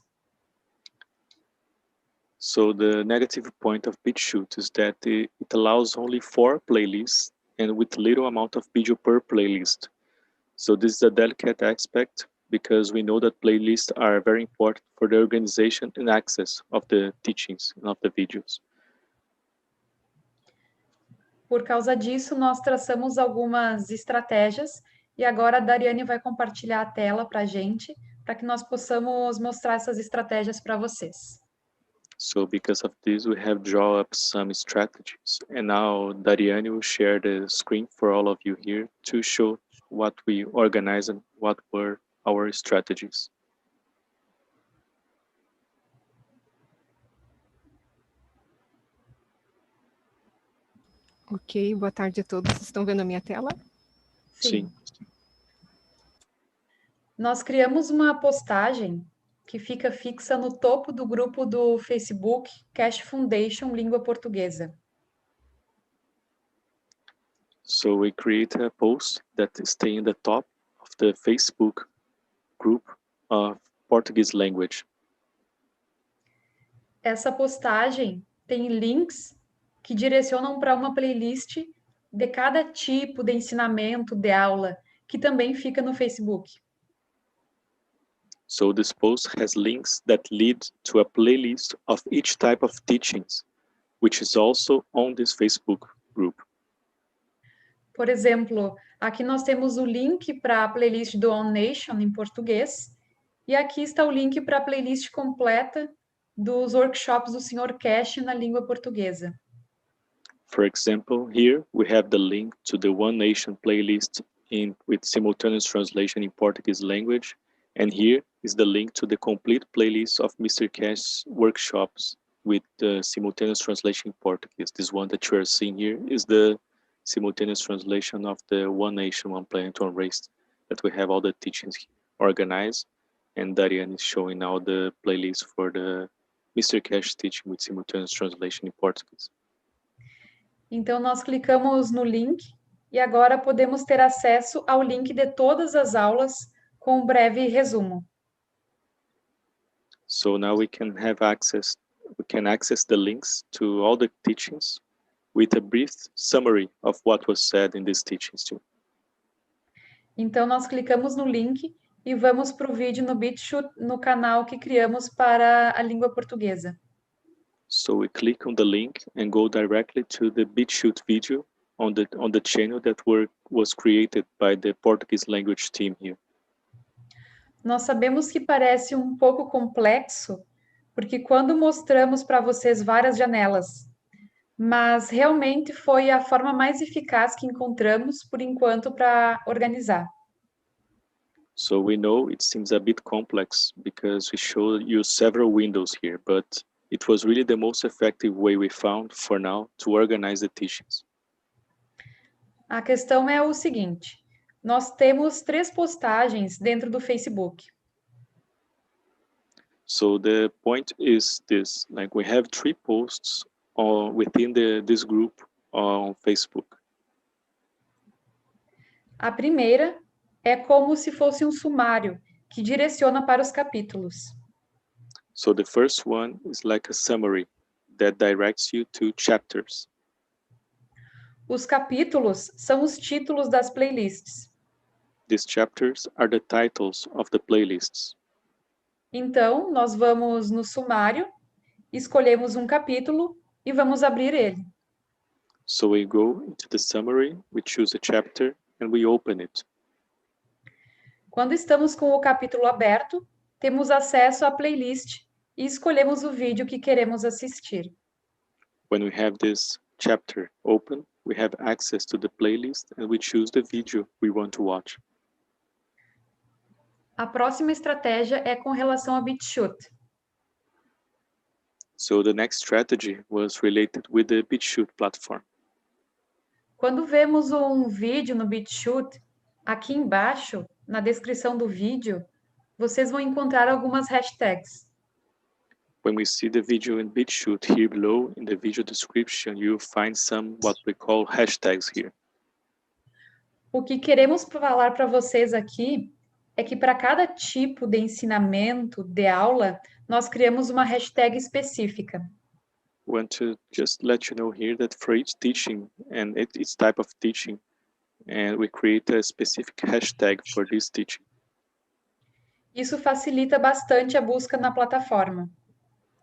So the negative point of BitChute is that it allows only 4 playlists and with little amount of video per playlist. So this is a delicate aspect because we know that playlists are very important for the organization and access of the teachings and of the videos. Por causa disso, nós traçamos algumas estratégias e agora a Dariane vai compartilhar a tela para a gente, para que nós possamos mostrar essas estratégias para vocês. So because of this, we have drawn up some strategies. And now Dariane will share the screen for all of you here to show what we organized and what were our strategies. Ok, boa tarde a todos. Estão vendo a minha tela? Sim. Nós criamos uma postagem que fica fixa no topo do grupo do Facebook Keshe Foundation Língua Portuguesa. So we create a post that stays in the top of the Facebook group of Portuguese language. Essa postagem tem links que direcionam para uma playlist de cada tipo de ensinamento, de aula, que também fica no Facebook. So this post has links that lead to a playlist of each type of teachings, which is also on this Facebook group. Por exemplo, aqui nós temos o link para a playlist do On Nation em português, e aqui está o link para a playlist completa dos workshops do Sr. Keshe na língua portuguesa. For example, here we have the link to the One Nation playlist with simultaneous translation in Portuguese language, and here is the link to the complete playlist of Mr. Keshe's workshops with the simultaneous translation in Portuguese. This one that you are seeing here is the simultaneous translation of the One Nation, One Planet, One Race, that we have all the teachings organized, and Darian is showing now the playlist for the Mr. Keshe teaching with simultaneous translation in Portuguese. Então, nós clicamos no link e agora podemos ter acesso ao link de todas as aulas com um breve resumo. So now we can access the links to all the teachings with a brief summary of what was said in these teachings too. Então, nós clicamos no link e vamos para o vídeo no BitChute, no canal que criamos para a língua portuguesa. So we click on the link and go directly to the BitChute video on the channel that was created by the Portuguese language team here. Nós sabemos que parece um pouco complexo, porque quando mostramos para vocês várias janelas, mas realmente foi a forma mais eficaz que encontramos, por enquanto, para organizar. So we know it seems a bit complex because we show you several windows here, but it was really the most effective way we found for now to organize the teachings. A questão é o seguinte: nós temos 3 postagens dentro do Facebook. So the point is this: like we have 3 posts within this group on Facebook. A primeira é como se fosse um sumário que direciona para os capítulos. So the first one is like a summary that directs you to chapters. Os capítulos são os títulos das playlists. These chapters are the titles of the playlists. Então, nós vamos no sumário, escolhemos um capítulo e vamos abrir ele. So we go into the summary, we choose a chapter, and we open it. Quando estamos com o capítulo aberto, temos acesso à playlist e escolhemos o vídeo que queremos assistir. When we have this chapter open, we have access to the playlist and we choose the video we want to watch. A próxima estratégia é com relação a BitChute. So the next strategy was related with the BitChute platform. Quando vemos um vídeo no BitChute, aqui embaixo, na descrição do vídeo, vocês vão encontrar algumas hashtags. When we see the video in BitChute here below, in the video description, you'll find some what we call hashtags here. O que queremos falar para vocês aqui é que para cada tipo de ensinamento, de aula, nós criamos uma hashtag específica. I want to just let you know here that for each teaching and its type of teaching, and we create a specific hashtag for this teaching. Isso facilita bastante a busca na plataforma.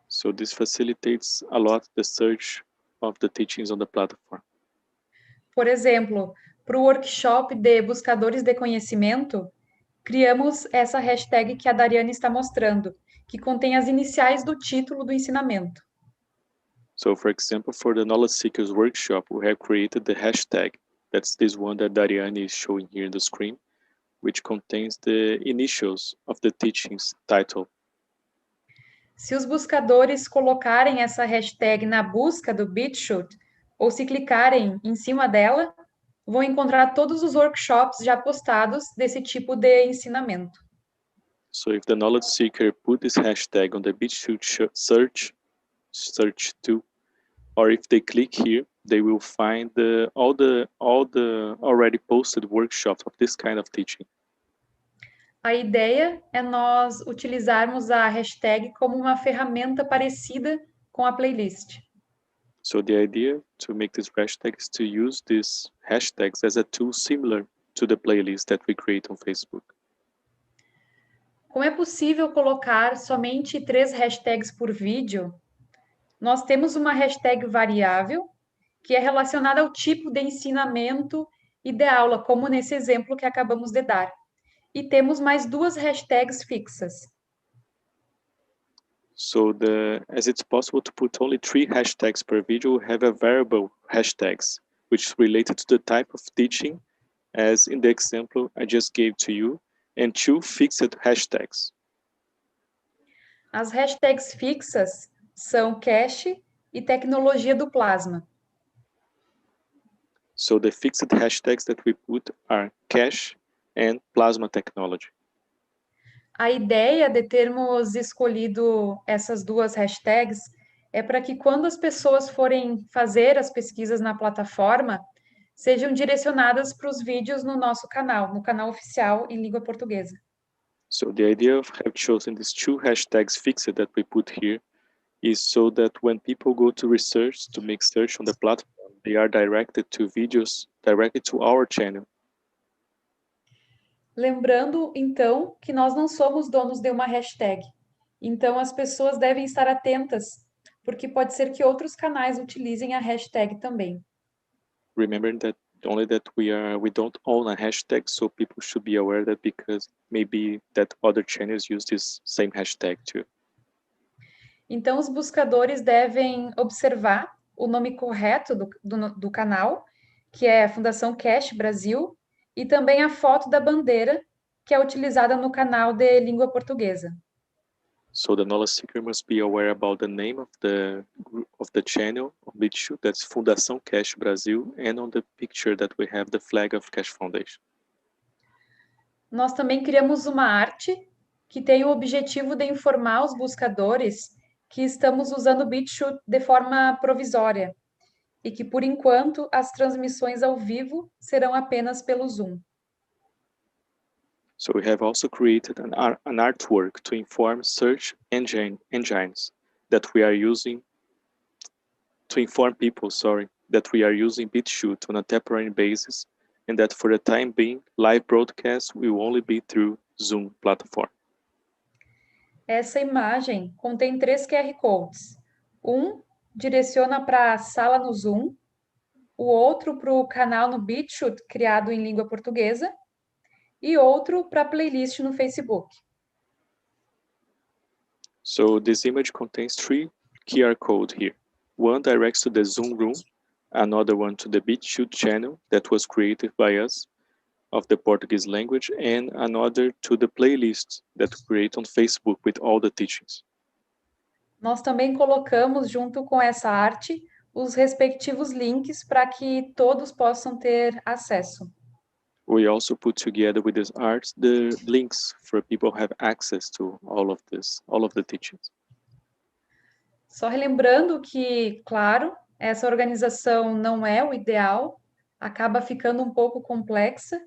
So this facilitates a lot the search of the teachings on the platform. Por exemplo, para o workshop de buscadores de conhecimento, criamos essa hashtag que a Dariane está mostrando, que contém as iniciais do título do ensinamento. So for example, for the Knowledge Seekers workshop, we have created the hashtag. That's this one that Dariane is showing here in the screen, which contains the initials of the teaching's title. Se os buscadores colocarem essa hashtag na busca do BitChute, ou se clicarem em cima dela, vão encontrar todos os workshops já postados desse tipo de ensinamento. So if the knowledge seeker put this hashtag on the BitChute search tool, or if they click here, they will find all the already posted workshops of this kind of teaching. A ideia é nós utilizarmos a hashtag como uma ferramenta parecida com a playlist. So the idea to make this hashtag is to use these hashtags as a tool similar to the playlist that we create on Facebook. Como é possível colocar somente 3 hashtags por vídeo? Nós temos uma hashtag variável, que é relacionada ao tipo de ensinamento e de aula, como nesse exemplo que acabamos de dar. E temos mais 2 hashtags fixas. So as it's possible to put only 3 hashtags per video, we have a variable hashtags, which is related to the type of teaching, as in the example I just gave to you, and 2 fixed hashtags. As hashtags fixas são Keshe e tecnologia do plasma. So the fixed hashtags that we put are Keshe and plasma technology. A ideia de termos escolhido essas 2 hashtags é para que quando as pessoas forem fazer as pesquisas na plataforma, sejam direcionadas para os vídeos no nosso canal, no canal oficial em língua portuguesa. So the idea of have chosen these 2 hashtags fixed that we put here is so that when people go to research, to make search on the platform, they are directed to videos directly to our channel. Lembrando, então, que nós não somos donos de uma hashtag. Então, as pessoas devem estar atentas, porque pode ser que outros canais utilizem a hashtag também. Remember that only that we don't own a hashtag, so people should be aware that because maybe that other channels use this same hashtag too. Então, os buscadores devem observar o nome correto do canal, que é a Fundação Keshe Brasil, e também a foto da bandeira, que é utilizada no canal de língua portuguesa. So the knowledge seeker must be aware about the name of the channel of BitChute, that's Fundação Keshe Brasil, and on the picture that we have the flag of Keshe Foundation. Nós também criamos uma arte que tem o objetivo de informar os buscadores que estamos usando o BitChute de forma provisória e que, por enquanto, as transmissões ao vivo serão apenas pelo Zoom. So we have also created an artwork to inform search engines that we are using to inform people, that we are using BitChute on a temporary basis, and that for the time being, live broadcasts will only be through Zoom platform. Essa imagem contém 3 QR Codes. Um direciona para a sala no Zoom, o outro para o canal no BitChute, criado em língua portuguesa, e outro para a playlist no Facebook. So this image contains 3 QR codes here. One directs to the Zoom room, another one to the BitChute channel that was created by us of the Portuguese language, and another to the playlist that we create on Facebook with all the teachings. Nós também colocamos junto com essa arte os respectivos links para que todos possam ter acesso. We also put together with this art the links for people to have access to all of the teachings. Só relembrando que, claro, essa organização não é o ideal, acaba ficando um pouco complexa,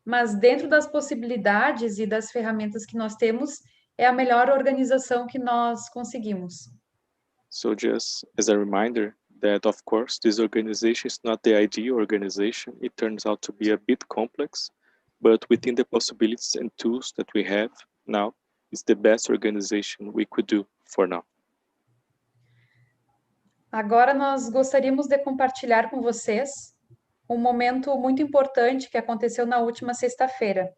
mas dentro das possibilidades e das ferramentas que nós temos, é a melhor organização que nós conseguimos. So just as a reminder that, of course, this organization is not the ideal organization. It turns out to be a bit complex, but within the possibilities and tools that we have now, it's the best organization we could do for now. Agora nós gostaríamos de compartilhar com vocês um momento muito importante que aconteceu na última sexta-feira.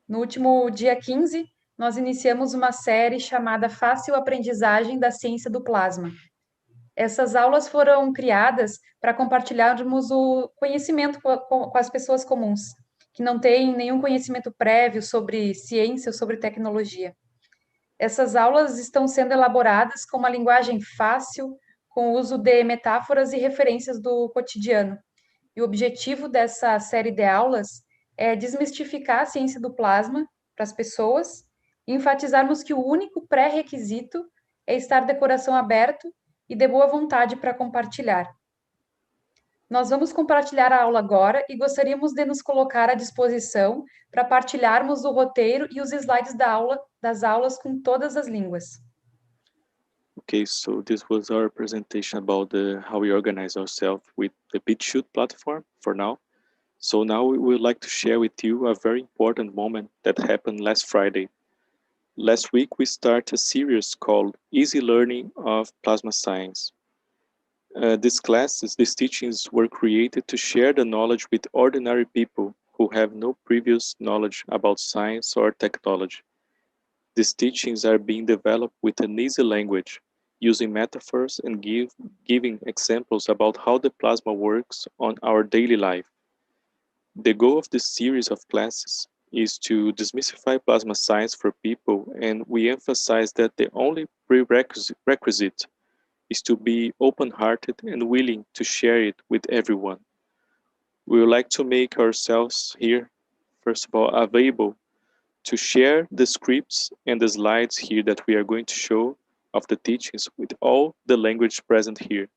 No último dia 15, nós iniciamos uma série chamada Fácil Aprendizagem da Ciência do Plasma. Essas aulas foram criadas para compartilharmos o conhecimento com as pessoas comuns, que não têm nenhum conhecimento prévio sobre ciência ou sobre tecnologia. Essas aulas estão sendo elaboradas com uma linguagem fácil, com o uso de metáforas e referências do cotidiano. E o objetivo dessa série de aulas é desmistificar a ciência do plasma para as pessoas e enfatizarmos que o único pré-requisito é estar de coração aberto e de boa vontade para compartilhar. Nós vamos compartilhar a aula agora e gostaríamos de nos colocar à disposição para partilharmos o roteiro e os slides das aulas com todas as línguas. Okay, so this was our presentation about how we organize ourselves with the BitChute platform for now. So now we would like to share with you a very important moment that happened last Friday. Last week, we started a series called Easy Learning of Plasma Science. These teachings were created to share the knowledge with ordinary people who have no previous knowledge about science or technology. These teachings are being developed with an easy language, using metaphors and giving examples about how the plasma works on our daily life. The goal of this series of classes is to demystify plasma science for people, and we emphasize that the only prerequisite is to be open-hearted and willing to share it with everyone. We would like to make ourselves here, first of all, available to share the scripts and the slides here that we are going to show of the teachings with all the language present here.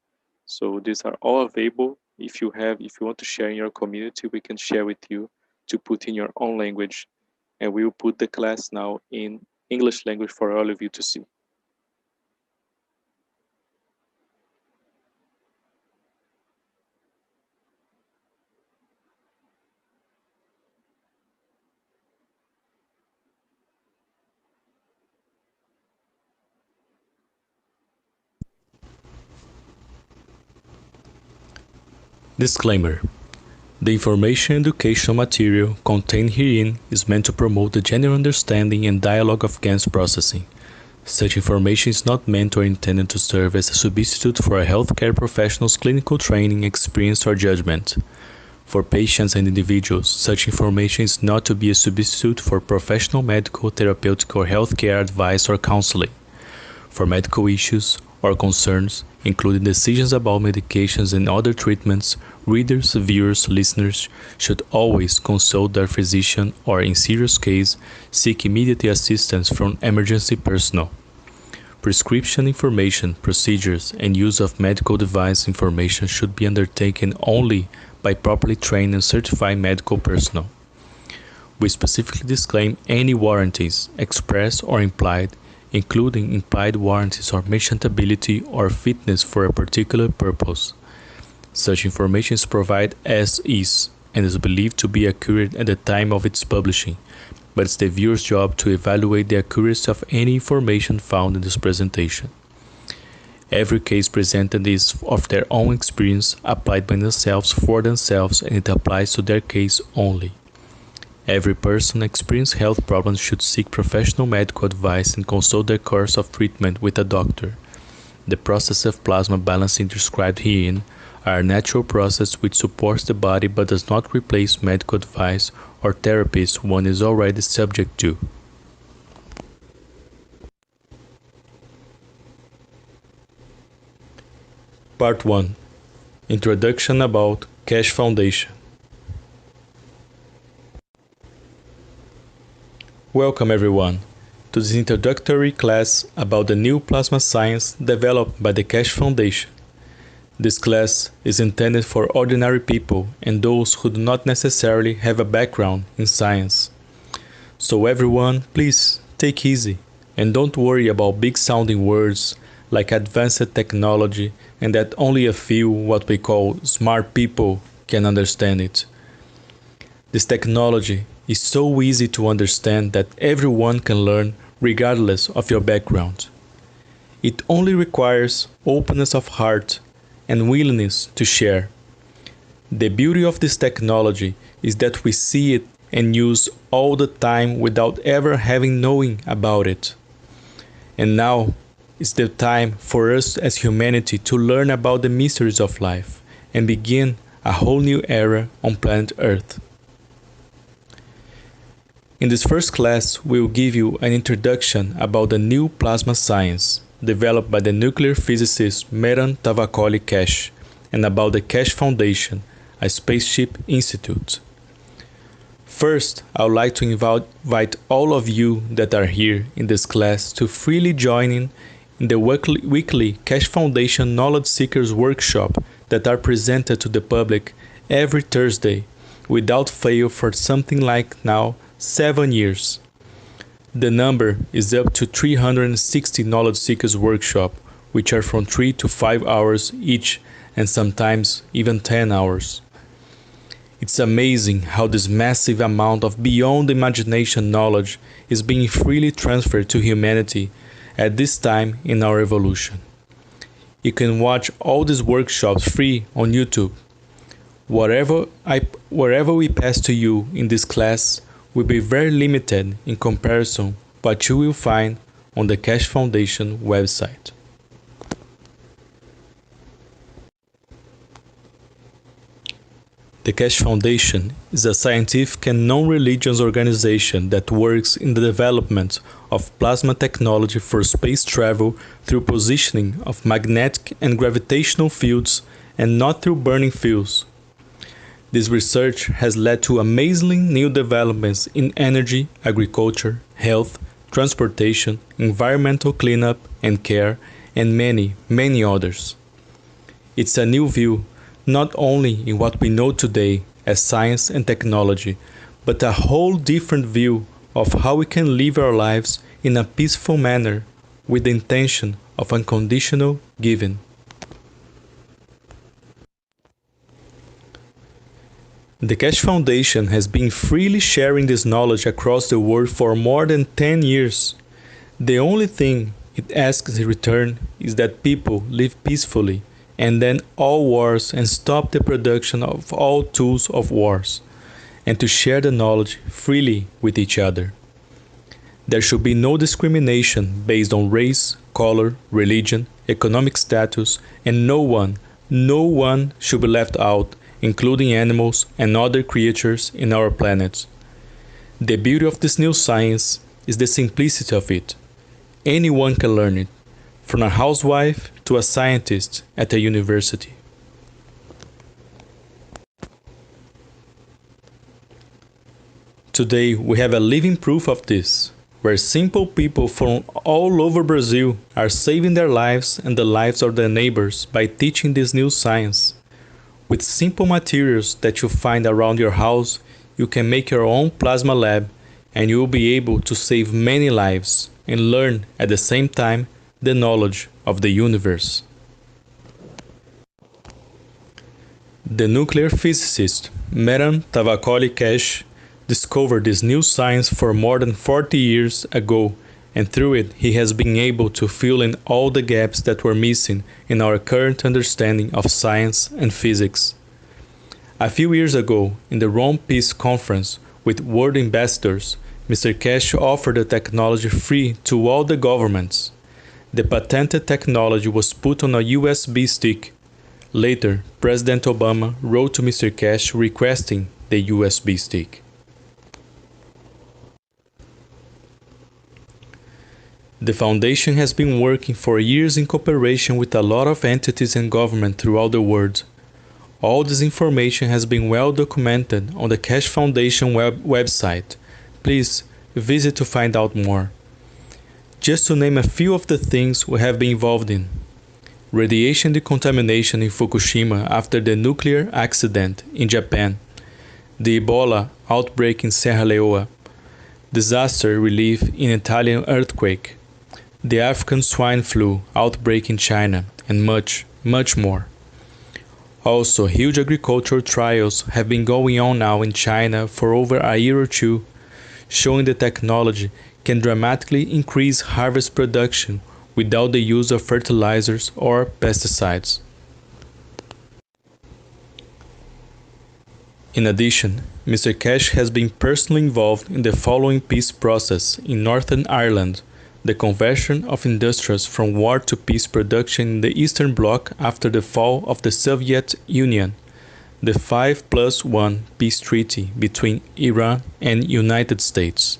So these are all available. If you want to share in your community, we can share with you to put in your own language. And we will put the class now in English language for all of you to see. Disclaimer. The information educational material contained herein is meant to promote the general understanding and dialogue of GANS processing. Such information is not meant or intended to serve as a substitute for a healthcare professional's clinical training, experience, or judgment. For patients and individuals, such information is not to be a substitute for professional medical, therapeutic, or healthcare advice or counseling. For medical issues or concerns, including decisions about medications and other treatments, readers, viewers, listeners should always consult their physician or, in serious case, seek immediate assistance from emergency personnel. Prescription information, procedures, and use of medical device information should be undertaken only by properly trained and certified medical personnel. We specifically disclaim any warranties, express or implied, including implied warranties or merchantability or fitness for a particular purpose. Such information is provided as is and is believed to be accurate at the time of its publishing, but it's the viewer's job to evaluate the accuracy of any information found in this presentation. Every case presented is of their own experience, applied by themselves for themselves, and it applies to their case only. Every person experiencing health problems should seek professional medical advice and consult their course of treatment with a doctor. The process of plasma balancing described herein are a natural process which supports the body but does not replace medical advice or therapies one is already subject to. Part 1. Introduction about Keshe Foundation. Welcome everyone to this introductory class about the new plasma science developed by the Keshe Foundation. This class is intended for ordinary people and those who do not necessarily have a background in science. So everyone, please take easy and don't worry about big sounding words like advanced technology and that only a few what we call smart people can understand it. This technology is so easy to understand that everyone can learn regardless of your background. It only requires openness of heart and willingness to share. The beauty of this technology is that we see it and use all the time without ever having known about it. And now is the time for us as humanity to learn about the mysteries of life and begin a whole new era on planet Earth. In this first class, we will give you an introduction about the new plasma science developed by the nuclear physicist Mehran Tavakoli Keshe and about the Keshe Foundation, a Spaceship institute. First, I would like to invite all of you that are here in this class to freely join in the weekly Keshe Foundation Knowledge Seekers Workshop that are presented to the public every Thursday without fail for something like now 7 years. The number is up to 360 Knowledge Seekers Workshop, which are from 3 to 5 hours each and sometimes even 10 hours. It's amazing how this massive amount of beyond imagination knowledge is being freely transferred to humanity at this time in our evolution. You can watch all these workshops free on YouTube. Wherever we pass to you in this class will be very limited in comparison what you will find on the Keshe Foundation website. The Keshe Foundation is a scientific and non-religious organization that works in the development of plasma technology for space travel through positioning of magnetic and gravitational fields and not through burning fuels. This research has led to amazing new developments in energy, agriculture, health, transportation, environmental cleanup and care, and many, many others. It's a new view not only in what we know today as science and technology, but a whole different view of how we can live our lives in a peaceful manner with the intention of unconditional giving. The Keshe Foundation has been freely sharing this knowledge across the world for more than 10 years. The only thing it asks in return is that people live peacefully and end all wars and stop the production of all tools of wars, and to share the knowledge freely with each other. There should be no discrimination based on race, color, religion, economic status, and no one should be left out, including animals and other creatures in our planet. The beauty of this new science is the simplicity of it. Anyone can learn it, from a housewife to a scientist at a university. Today we have a living proof of this, where simple people from all over Brazil are saving their lives and the lives of their neighbors by teaching this new science. With simple materials that you find around your house, you can make your own plasma lab and you will be able to save many lives and learn at the same time the knowledge of the universe. The nuclear physicist Mehran Tavakoli Keshe discovered this new science for more than 40 years ago, and through it he has been able to fill in all the gaps that were missing in our current understanding of science and physics. A few years ago, in the Rome Peace Conference with world ambassadors, Mr. Keshe offered the technology free to all the governments. The patented technology was put on a USB stick. Later, President Obama wrote to Mr. Keshe requesting the USB stick. The Foundation has been working for years in cooperation with a lot of entities and government throughout the world. All this information has been well documented on the Keshe Foundation website. Please visit to find out more. Just to name a few of the things we have been involved in: radiation decontamination in Fukushima after the nuclear accident in Japan, the Ebola outbreak in Serra Leoa, disaster relief in Italian earthquake, the African swine flu outbreak in China, and much, much more. Also, huge agricultural trials have been going on now in China for over a year or two, showing the technology can dramatically increase harvest production without the use of fertilizers or pesticides. In addition, Mr. Keshe has been personally involved in the following peace process in Northern Ireland: the conversion of industries from war to peace production in the Eastern Bloc after the fall of the Soviet Union, the 5+1 peace treaty between Iran and United States.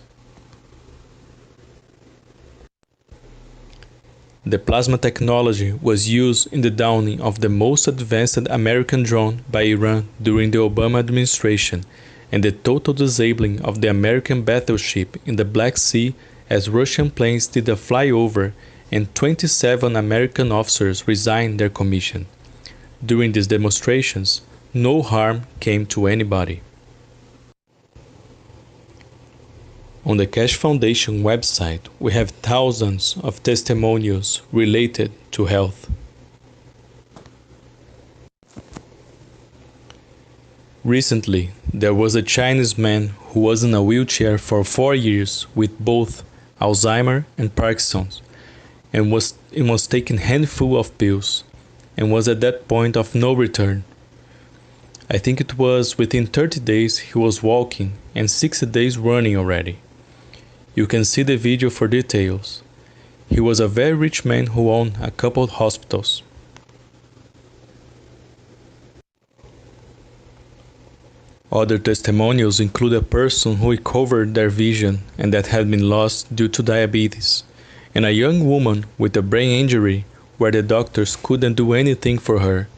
The plasma technology was used in the downing of the most advanced American drone by Iran during the Obama administration, and the total disabling of the American battleship in the Black Sea as Russian planes did a flyover and 27 American officers resigned their commission. During these demonstrations, no harm came to anybody. On the Keshe Foundation website, we have thousands of testimonials related to health. Recently, there was a Chinese man who was in a wheelchair for 4 years with both Alzheimer's and Parkinson's, and was taking a handful of pills, and was at that point of no return. I think it was within 30 days he was walking and 60 days running already. You can see the video for details. He was a very rich man who owned a couple of hospitals. Other testimonials include a person who recovered their vision and that had been lost due to diabetes, and a young woman with a brain injury where the doctors couldn't do anything for her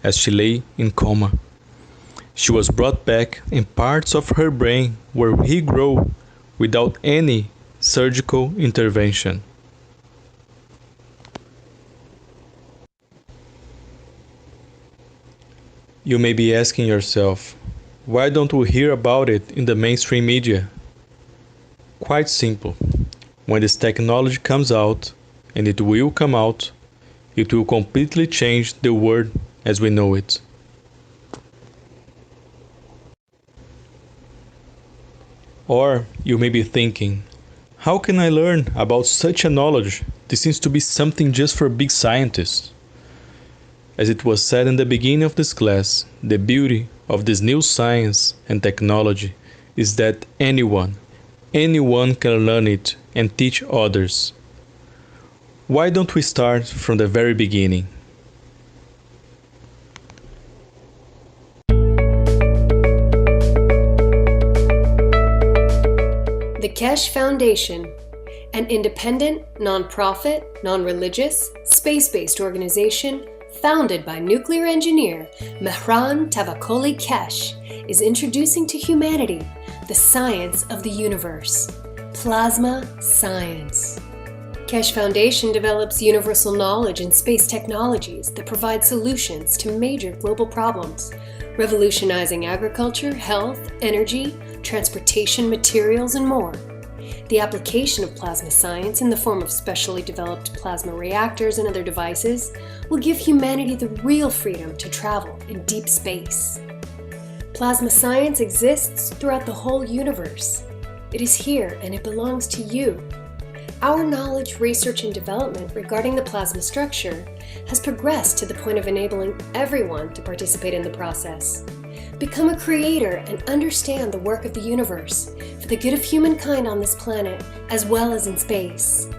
as she lay in coma. She was brought back and parts of her brain were regrown without any surgical intervention. You may be asking yourself, why don't we hear about it in the mainstream media? Quite simple. When this technology comes out, and it will come out, it will completely change the world as we know it. Or you may be thinking, how can I learn about such a knowledge? This seems to be something just for big scientists. As it was said in the beginning of this class, the beauty of this new science and technology is that anyone can learn it and teach others. Why don't we start from the very beginning? The Keshe Foundation, an independent, non-profit, non-religious, space-based organization founded by nuclear engineer Mehran Tavakoli Keshe, is introducing to humanity the science of the universe, plasma science. Keshe Foundation develops universal knowledge in space technologies that provide solutions to major global problems, revolutionizing agriculture, health, energy, transportation, materials, and more. The application of plasma science in the form of specially developed plasma reactors and other devices will give humanity the real freedom to travel in deep space. Plasma science exists throughout the whole universe. It is here and it belongs to you. Our knowledge, research, and development regarding the plasma structure has progressed to the point of enabling everyone to participate in the process. Become a creator and understand the work of the universe for the good of humankind on this planet as well as in space.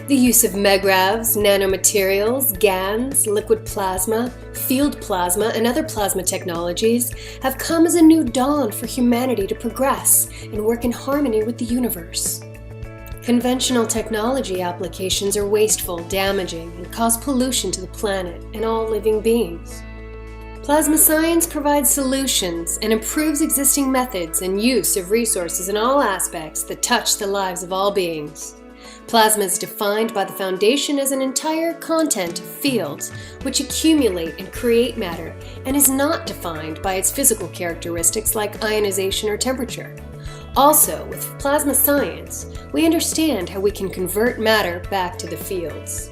The use of megravs, nanomaterials, GANS, liquid plasma, field plasma, and other plasma technologies have come as a new dawn for humanity to progress and work in harmony with the universe. Conventional technology applications are wasteful, damaging, and cause pollution to the planet and all living beings. Plasma science provides solutions and improves existing methods and use of resources in all aspects that touch the lives of all beings. Plasma is defined by the Foundation as an entire content of fields which accumulate and create matter and is not defined by its physical characteristics like ionization or temperature. Also, with plasma science, we understand how we can convert matter back to the fields.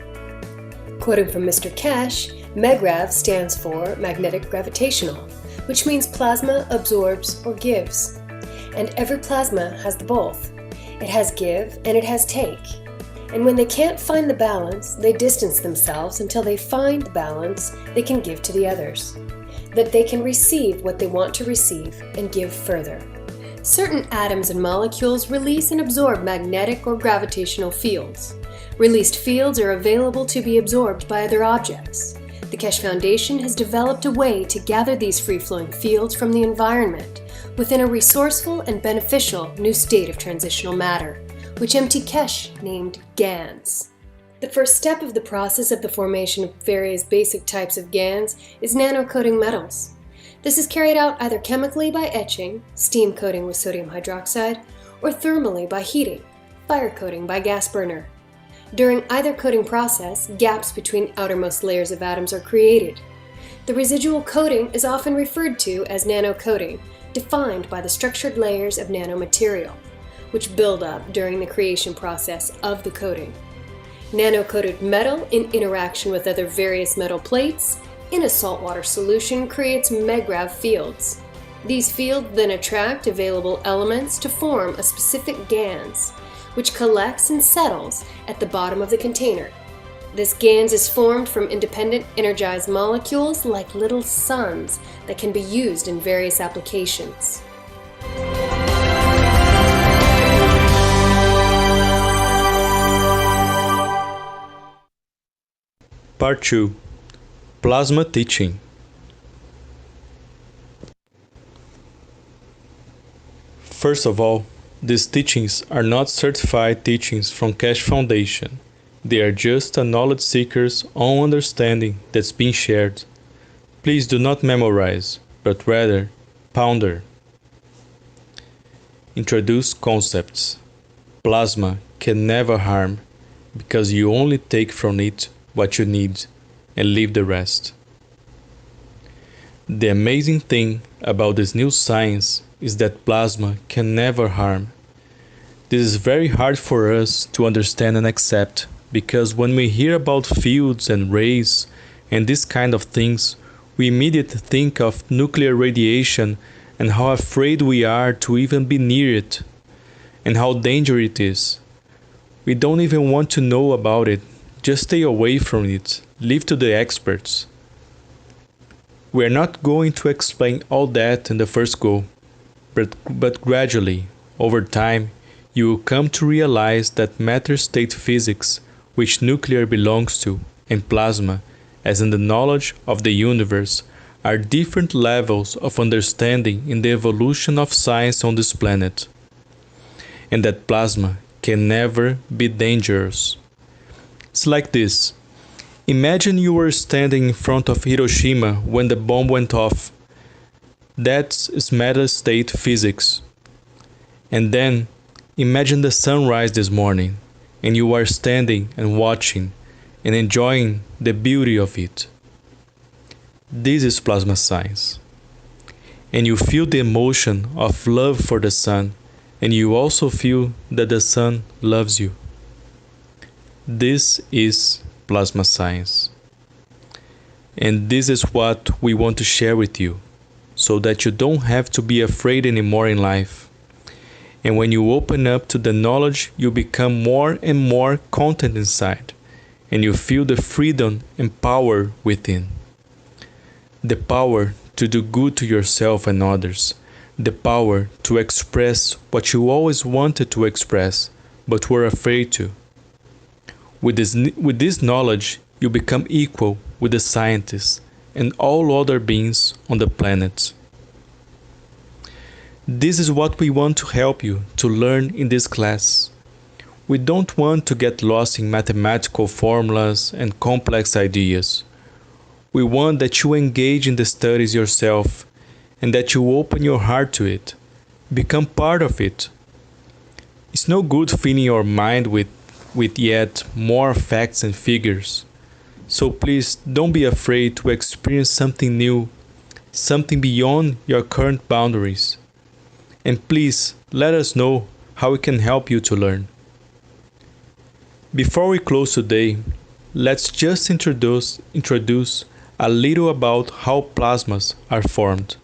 Quoting from Mr. Keshe, MEGRAV stands for magnetic gravitational, which means plasma absorbs or gives. And every plasma has the both. It has give and it has take. And when they can't find the balance, they distance themselves until they find the balance they can give to the others. That they can receive what they want to receive and give further. Certain atoms and molecules release and absorb magnetic or gravitational fields. Released fields are available to be absorbed by other objects. The Keshe Foundation has developed a way to gather these free-flowing fields from the environment within a resourceful and beneficial new state of transitional matter, which MT Keshe named GANS. The first step of the process of the formation of various basic types of GANs is nano-coating metals. This is carried out either chemically by etching, steam coating with sodium hydroxide, or thermally by heating, fire coating by gas burner. During either coating process, gaps between outermost layers of atoms are created. The residual coating is often referred to as nano-coating, defined by the structured layers of nanomaterial, which build up during the creation process of the coating. Nano-coated metal in interaction with other various metal plates in a saltwater solution creates MeGrav fields. These fields then attract available elements to form a specific GANS, which collects and settles at the bottom of the container. This GANS is formed from independent energized molecules like little suns that can be used in various applications. Part 2. Plasma Teaching. First of all, these teachings are not certified teachings from Keshe Foundation. They are just a knowledge seeker's own understanding that's being shared. Please do not memorize, but rather ponder. Introduce concepts. Plasma can never harm because you only take from it what you need and leave the rest. The amazing thing about this new science is that plasma can never harm. This is very hard for us to understand and accept because when we hear about fields and rays and these kind of things, we immediately think of nuclear radiation and how afraid we are to even be near it and how dangerous it is. We don't even want to know about it. Just stay away from it. Leave to the experts. We are not going to explain all that in the first go, but gradually, over time, you will come to realize that matter-state physics, which nuclear belongs to, and plasma, as in the knowledge of the universe, are different levels of understanding in the evolution of science on this planet, and that plasma can never be dangerous. It's like this. Imagine you were standing in front of Hiroshima when the bomb went off. That's matter-state physics. And then, imagine the sunrise this morning, and you are standing and watching and enjoying the beauty of it. This is plasma science. And you feel the emotion of love for the sun, and you also feel that the sun loves you. This is plasma science. And this is what we want to share with you, so that you don't have to be afraid anymore in life. And when you open up to the knowledge, you become more and more content inside, and you feel the freedom and power within. The power to do good to yourself and others. The power to express what you always wanted to express, but were afraid to. With this knowledge, you become equal with the scientists and all other beings on the planet. This is what we want to help you to learn in this class. We don't want to get lost in mathematical formulas and complex ideas. We want that you engage in the studies yourself and that you open your heart to it. Become part of it. It's no good filling your mind with yet more facts and figures. So please don't be afraid to experience something new, something beyond your current boundaries. And please let us know how we can help you to learn. Before we close today, let's just introduce a little about how plasmas are formed.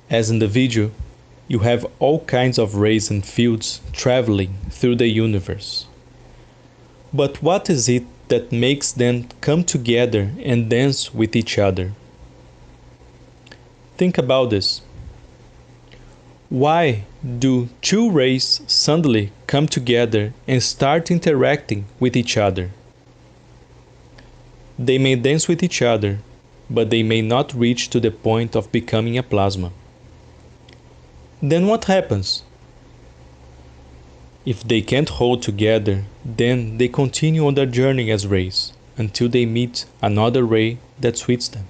As in the video, you have all kinds of rays and fields traveling through the universe. But what is it that makes them come together and dance with each other? Think about this. Why do two rays suddenly come together and start interacting with each other? They may dance with each other, but they may not reach to the point of becoming a plasma. Then what happens? If they can't hold together, then they continue on their journey as rays until they meet another ray that suits them.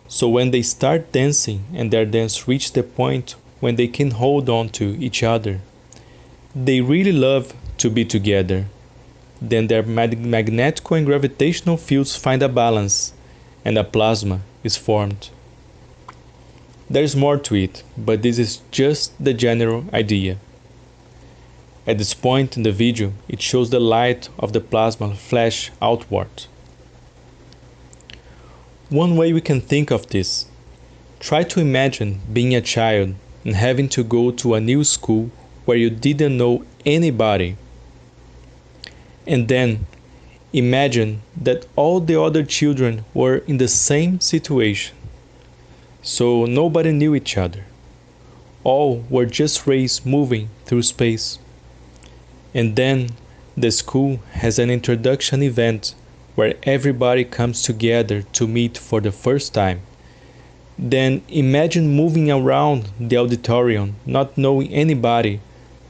So when they start dancing and their dance reaches the point when they can hold on to each other, they really love to be together. Then their magnetic and gravitational fields find a balance and a plasma is formed. There is more to it, but this is just the general idea. At this point in the video, it shows the light of the plasma flash outward. One way we can think of this: try to imagine being a child and having to go to a new school where you didn't know anybody. And then imagine that all the other children were in the same situation. So nobody knew each other. All were just rays moving through space. And then the school has an introduction event where everybody comes together to meet for the first time. Then imagine moving around the auditorium, not knowing anybody,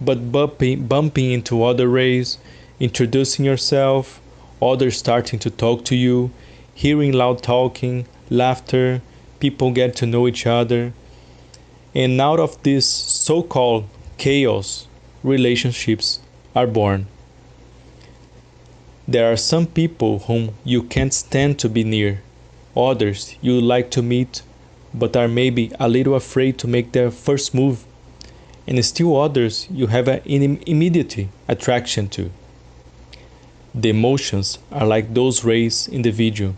but bumping into other rays, introducing yourself, others starting to talk to you, hearing loud talking, laughter, people get to know each other. And out of this so-called chaos, relationships are born. There are some people whom you can't stand to be near, others you would like to meet but are maybe a little afraid to make their first move, and still others you have an immediate attraction to. The emotions are like those rays in the video.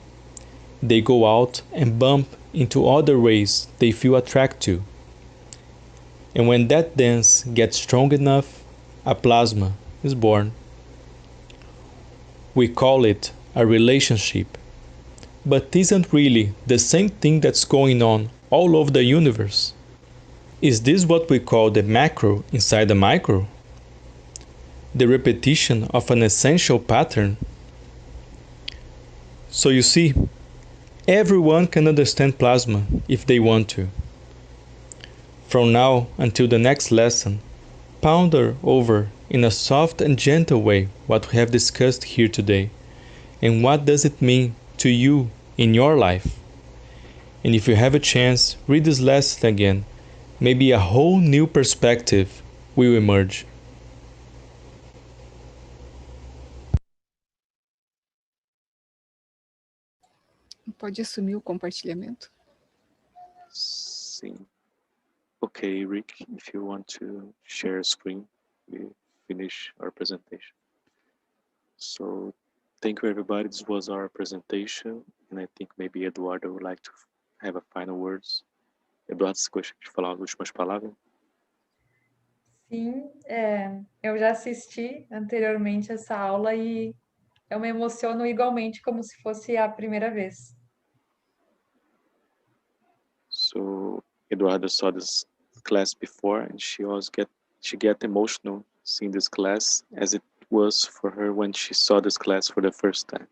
They go out and bump into other rays they feel attracted to. And when that dance gets strong enough, a plasma is born. We call it a relationship, but isn't really the same thing that's going on all over the universe? Is this what we call the macro inside the micro? The repetition of an essential pattern? So you see, everyone can understand plasma if they want to. From now until the next lesson, ponder over in a soft and gentle way what we have discussed here today, and what does it mean to you in your life. And if you have a chance, read this lesson again. Maybe a whole new perspective will emerge. Pode assumir o compartilhamento? Sim. Okay, Rick, if you want to share a screen, we finish our presentation. So thank you, everybody. This was our presentation, and I think maybe Eduardo would like to have a final words. Eduardo, você gostaria de falar as últimas palavras? Sim, eu já assisti anteriormente essa aula e eu me emociono igualmente como se fosse a primeira vez. So Eduardo saw this class before, and she get emotional seeing this class as it was for her when she saw this class for the first time.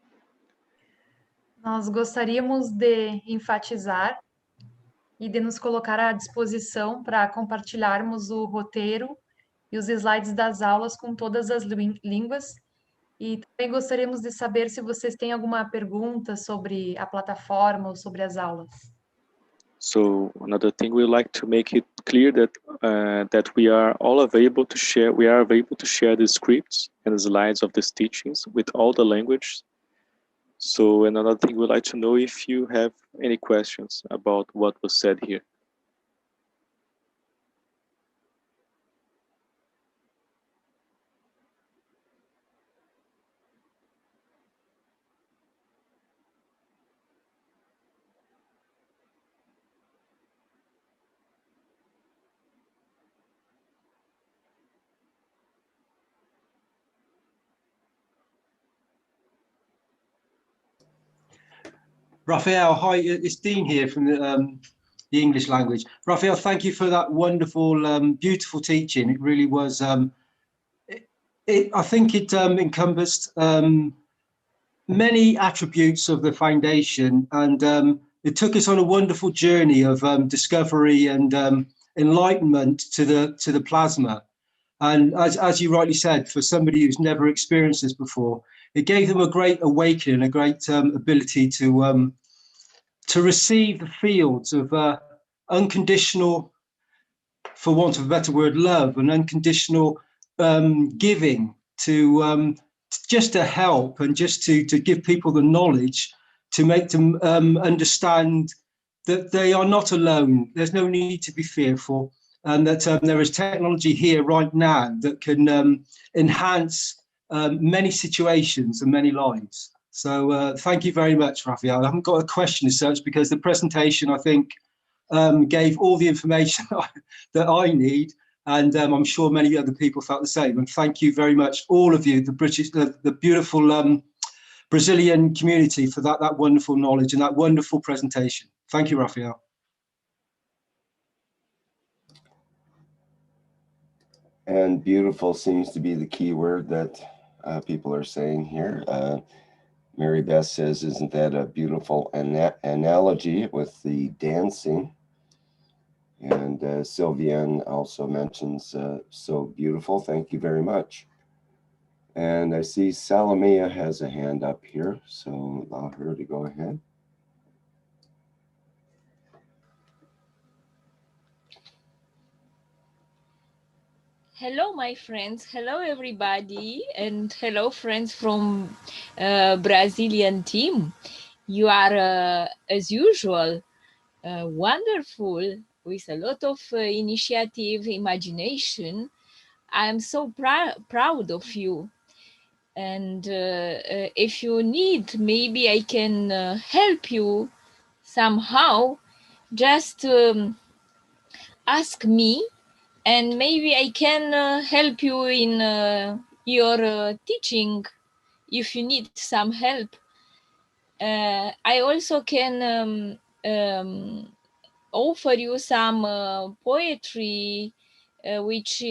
Nós gostaríamos de enfatizar e de nos colocar à disposição para compartilharmos o roteiro e os slides das aulas com todas as línguas. E também gostaríamos de saber se vocês têm alguma pergunta sobre a plataforma ou sobre as aulas. So another thing, we like to make it clear that we are all available to share. We are available to share the scripts and the slides of these teachings with all the languages. So another thing, we'd like to know if you have any questions about what was said here. Raphael, hi, it's Dean here from the English language. Raphael, thank you for that wonderful, beautiful teaching. It really was, I think it encompassed many attributes of the foundation, and it took us on a wonderful journey of discovery and enlightenment to the plasma. And as you rightly said, for somebody who's never experienced this before, it gave them a great awakening, a great ability to receive the fields of unconditional, for want of a better word, love and unconditional giving to just to help and just to give people the knowledge to make them understand that they are not alone. There's no need to be fearful, and that there is technology here right now that can enhance many situations and many lives. So thank you very much, Raphael. I haven't got a question as such because the presentation, I think, gave all the information that I need, and I'm sure many other people felt the same. And thank you very much, all of you, the beautiful Brazilian community, for that wonderful knowledge and that wonderful presentation. Thank you, Raphael. And beautiful seems to be the key word that people are saying here. Mary Beth says, isn't that a beautiful analogy with the dancing? And Sylviane also mentions, so beautiful, thank you very much. And I see Salamea has a hand up here, so allow her to go ahead. Hello, my friends. Hello, everybody. And hello, friends from Brazilian team. You are, as usual, wonderful, with a lot of initiative, imagination. I'm so proud of you. And if you need, maybe I can help you somehow. Just ask me, and maybe I can help you in your teaching if you need some help. I also can offer you some poetry which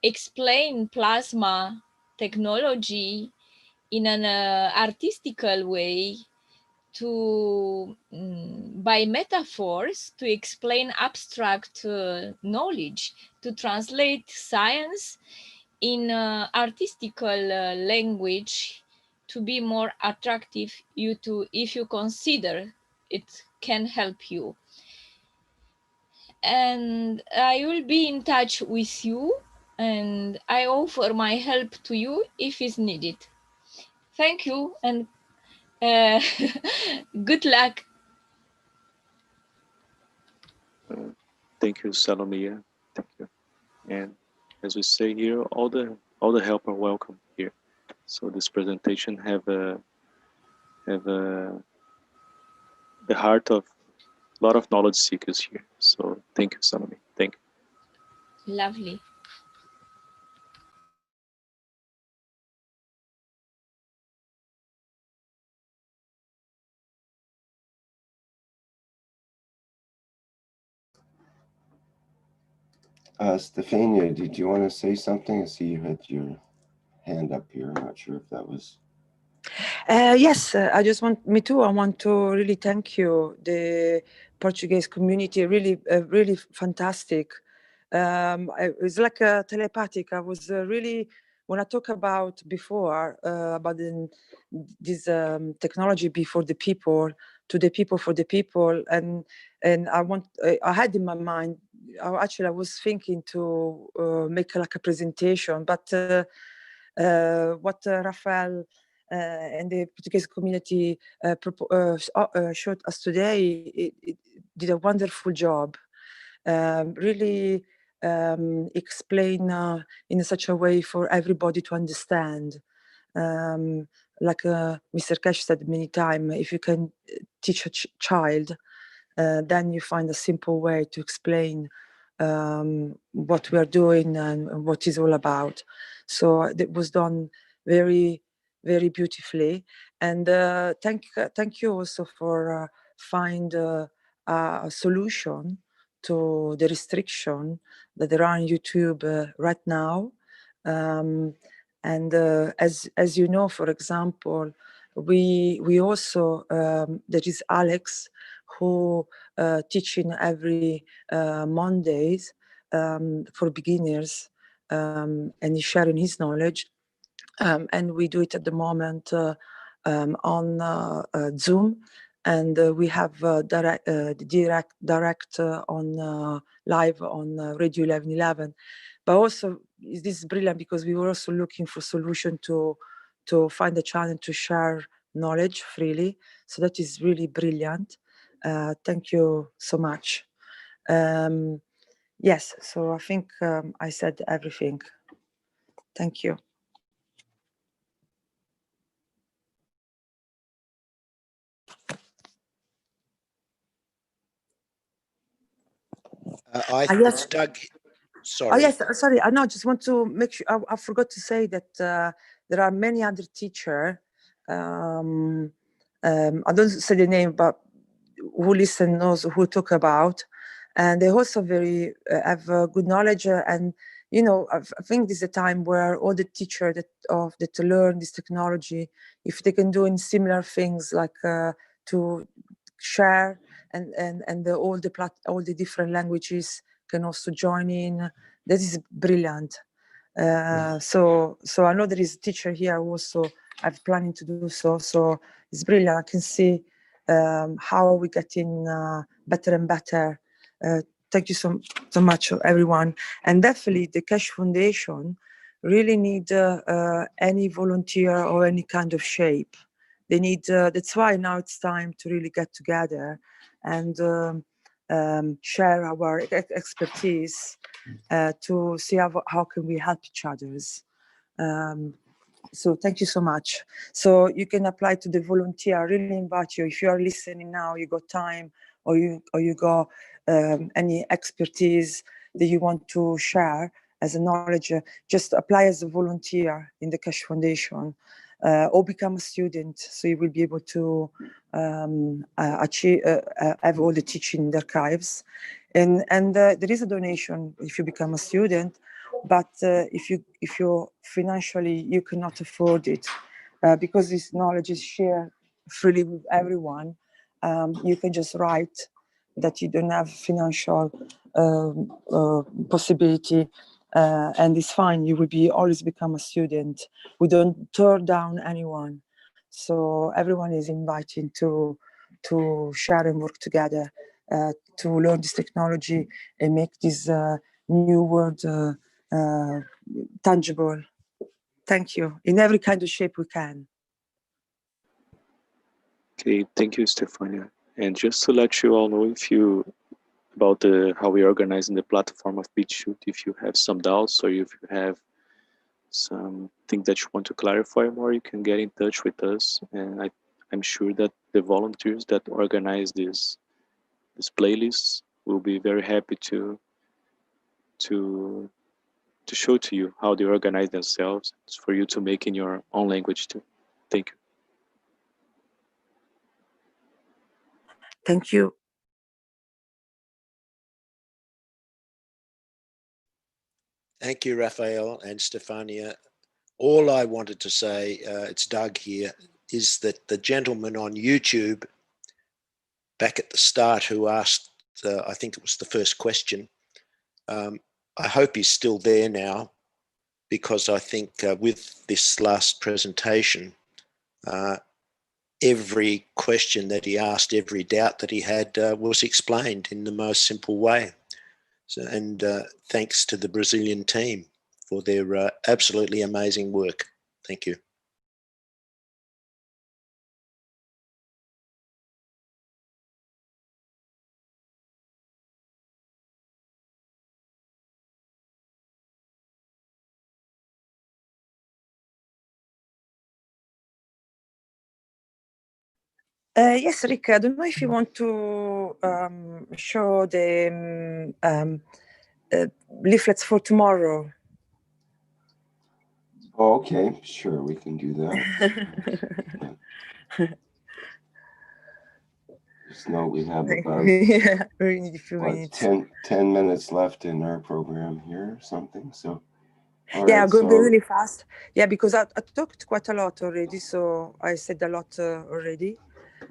explain plasma technology in an artistical way, to by metaphors, to explain abstract knowledge, to translate science in artistical language, to be more attractive you to, if you consider it can help you. And I will be in touch with you, and I offer my help to you if it's needed. Thank you, and good luck. Thank you, Salomia. Thank you. And as we say here, all the help are welcome here. So this presentation have the heart of a lot of knowledge seekers here. So thank you, Salomia. Thank you. Lovely. Stefania, did you want to say something? I see you had your hand up here. I'm not sure if that was... Yes, I want to really thank you, the Portuguese community, really, really fantastic. It's like telepathic. I was really, when I talk about before, about this technology before the people, to the people, for the people, and I had in my mind, I was thinking to make like a presentation, but what Rafael and the Portuguese community showed us today, it did a wonderful job. Really explain in such a way for everybody to understand. Like Mr. Keshe said many times, if you can teach a child, then you find a simple way to explain what we are doing and what it's all about. So it was done very, very beautifully. And thank you also for find a solution to the restriction that there are on YouTube right now. And as you know, for example, we also there is Alex who teaching every Mondays for beginners, and he's sharing his knowledge. And we do it at the moment on Zoom, and we have direct on live on Radio 1111. But also, this is brilliant because we were also looking for solution to find a channel to share knowledge freely. So that is really brilliant. Thank you so much. Yes, so I think I said everything. Thank you. It's Doug. Sorry. Oh, yes, sorry. I know, just want to make sure, I forgot to say that there are many other teachers, I don't say the name, but who listen knows who talk about, and they also very have good knowledge, and you know, I think this is a time where all the teachers that learn this technology, if they can do in similar things like to share and all the different languages can also join in. That is brilliant. So I know there is a teacher here who also I'm planning to do so. So it's brilliant. I can see how we getting better and better. Thank you so much, everyone. And definitely the Keshe Foundation really need any volunteer or any kind of shape. They need, that's why now it's time to really get together and share our expertise to see how can we help each others. So thank you so much. So you can apply to the volunteer. I really invite you, if you are listening now, you got time, or you got any expertise that you want to share as a knowledge, just apply as a volunteer in the Keshe Foundation, or become a student, so you will be able to achieve have all the teaching in the archives. And there is a donation if you become a student, but if you financially you cannot afford it, because this knowledge is shared freely with everyone, you can just write that you don't have financial possibility, and it's fine. You will be always become a student. We don't turn down anyone, so everyone is invited to share and work together to learn this technology and make this new world tangible. Thank you. In every kind of shape we can. Okay, thank you, Stefania. And just to let you all know, about how we're organizing the platform of BitChute, if you have some doubts or if you have something that you want to clarify more, you can get in touch with us. And I'm sure that the volunteers that organize this playlist will be very happy to show to you how they organize themselves. It's for you to make in your own language too. Thank you. Thank you. Thank you, Raphael and Stefania. All I wanted to say, it's Doug here, is that the gentleman on YouTube back at the start who asked, I think it was the first question, I hope he's still there now, because I think with this last presentation, every question that he asked, every doubt that he had was explained in the most simple way. So, and thanks to the Brazilian team for their absolutely amazing work. Thank you. Yes, Rick, I don't know if you want to show the leaflets for tomorrow. Oh, okay, sure, we can do that. Just know we have about Yeah, we need a few what, minutes. 10 minutes left in our program here or something. So, all Yeah, right, I'm going to be so really fast. Yeah, because I talked quite a lot already, so I said a lot already.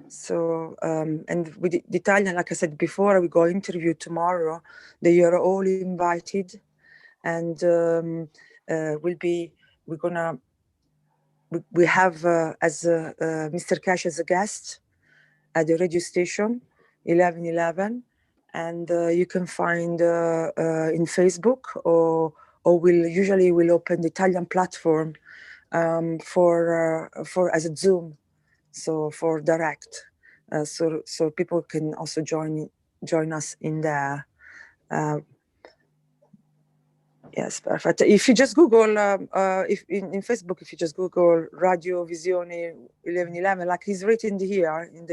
So, and with the Italian, like I said before, we go interview tomorrow. They are all invited, and we have as Mr. Keshe as a guest at the radio station 1111, and you can find in Facebook, or we'll open the Italian platform for as a Zoom, so for direct, so people can also join us in there. Yes, perfect. If you just Google, if in Facebook, if you just Google Radio Visione 1111, like it's written here in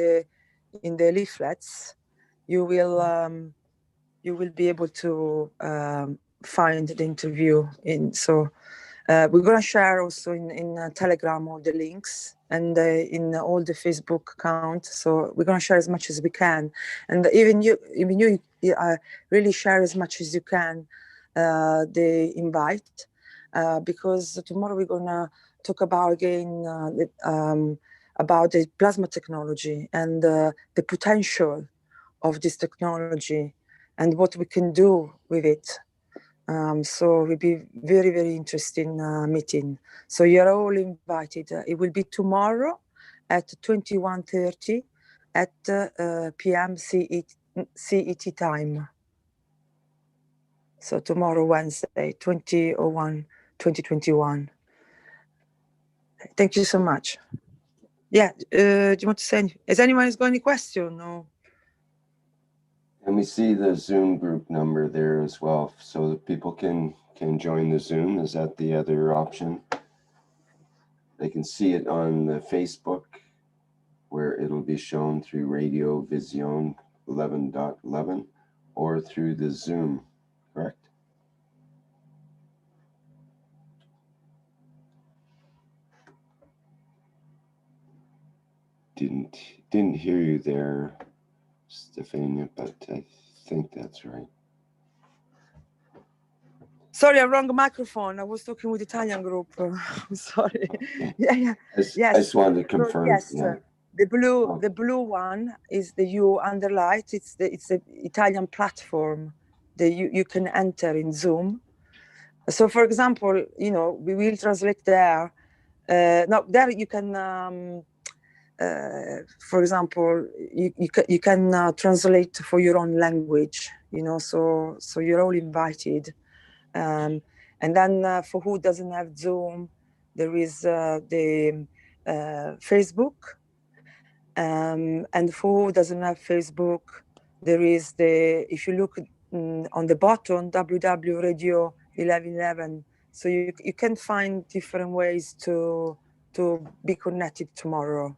the leaflets, you will be able to find the interview. So we're gonna share also in Telegram all the links, and in all the Facebook account. So we're gonna share as much as we can, and even you really share as much as you can the invite, because tomorrow we're gonna talk about again about the plasma technology and the potential of this technology and what we can do with it. So it will be very, very interesting meeting. So you're all invited. It will be tomorrow at 21:30 at PM CET time. So tomorrow, Wednesday, 20/01/2021. Thank you so much. Yeah, do you want to say anything? Has anyone got any question? No. and we see the Zoom group number there as well, so that people can join the Zoom. Is that the other option? They can see it on the Facebook, where it'll be shown through Radio Vision 11.11, or through the Zoom, correct? Didn't hear you there, Stefania, but I think that's right. Sorry, a wrong microphone. I was talking with Italian group. I'm sorry. Okay. Yeah. Yes. Yes. I just wanted to confirm. So, yes. Yeah. The blue one is the you underlight. It's the Italian platform that you can enter in Zoom. So, for example, we will translate there. Now there you can, for example, you can translate for your own language. So you're all invited. And then for who doesn't have Zoom, there is the Facebook. And for who doesn't have Facebook, there is if you look on the bottom, www Radio 1111. So you can find different ways to be connected tomorrow.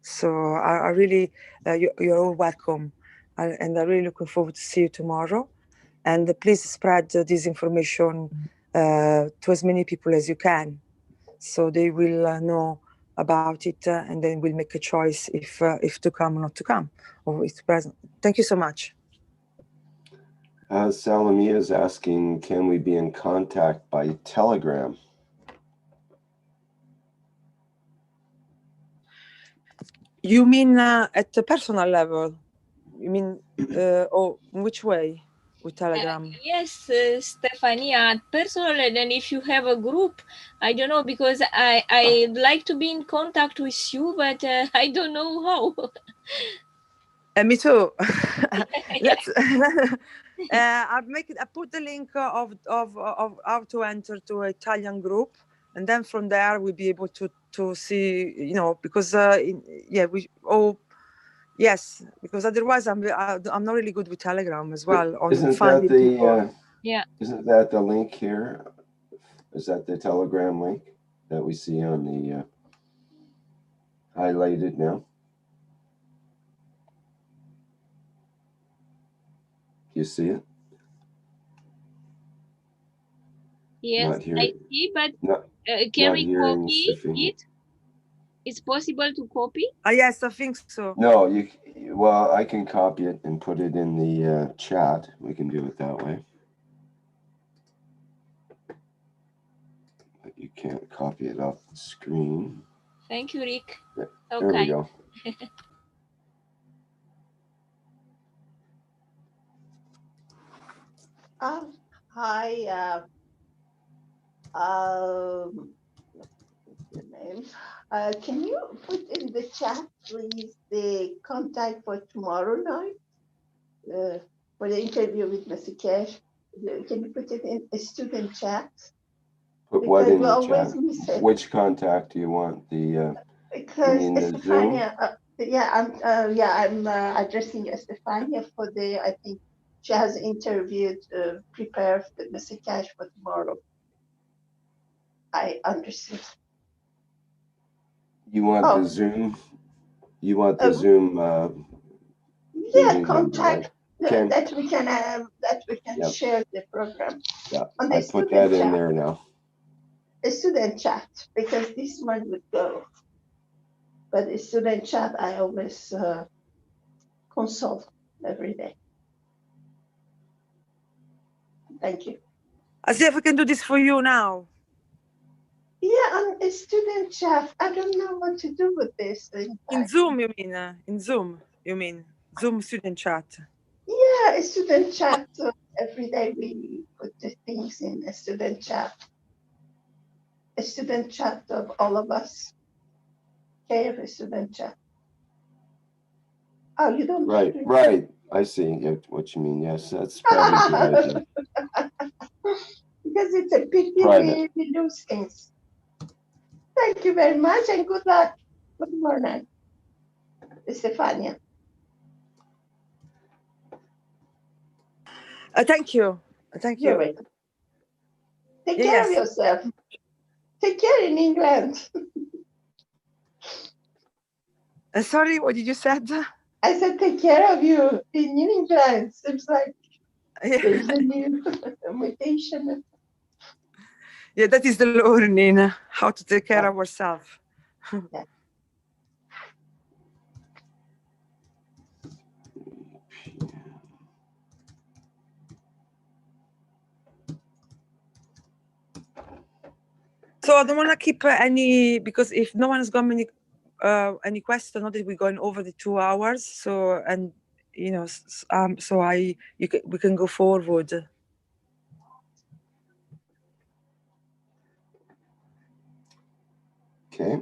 So I really, you're all welcome. And I'm really looking forward to see you tomorrow. And please spread this information to as many people as you can, so they will know about it, and then we'll make a choice if to come or not to come, or if to present. Thank you so much. Salamia is asking, can we be in contact by Telegram? You mean at the personal level? You mean, or which way with Telegram? Yes, Stefania, personally, and then if you have a group, I don't know, because I'd like to be in contact with you, but I don't know how. Me too. Let's. I put the link of how to enter to an Italian group, and then from there we'll be able to see, because yes, because otherwise I'm not really good with Telegram as well. Isn't that the link here? Is that the Telegram link that we see on the highlighted now? You see it? Yes, I see, but Can Not we hearing copy Stefania. it? It's possible to copy? Yes, I think so. No, well, I can copy it and put it in the chat. We can do it that way. But you can't copy it off the screen. Thank you, Rick. There Okay. we go. Hi. What's your name? Can you put in the chat, please, the contact for tomorrow night for the interview with Mr. Keshe? Can you put it in a student chat? Put what in we the always chat? miss it. Which contact do you want? The Because you mean the Zoom? Estefania, I'm addressing Estefania for the, I think she has interviewed, prepared Mr. Keshe for tomorrow. I understood. You want the Zoom? You want the Zoom? Yeah, contact right? that we can share the program. Yeah, on the I put that in chat. there now. A student chat, because this one would go. But a student chat, I always consult every day. Thank you. I see if I can do this for you now. Yeah, I'm a student chat. I don't know what to do with this. In Zoom, you mean? In Zoom, you mean? Zoom student chat. Yeah, a student chat. Every day we put the things in a student chat. A student chat of all of us. KF student chat. Oh, you don't. Right. I see what you mean. Yes, that's probably a good idea. Because it's a pity we lose things. Thank you very much and good luck. Good morning, Estefania. Thank you. Thank you. You're welcome. Take care of yourself. Take care in England. Sorry, what did you say? I said take care of you in New England. Seems like there's a new mutation. Yeah, that is the learning, how to take care of ourselves. Yeah. So I don't want to keep any, because if no one's got any question, not that we're going over the 2 hours. So, and you know, so we can go forward. Okay.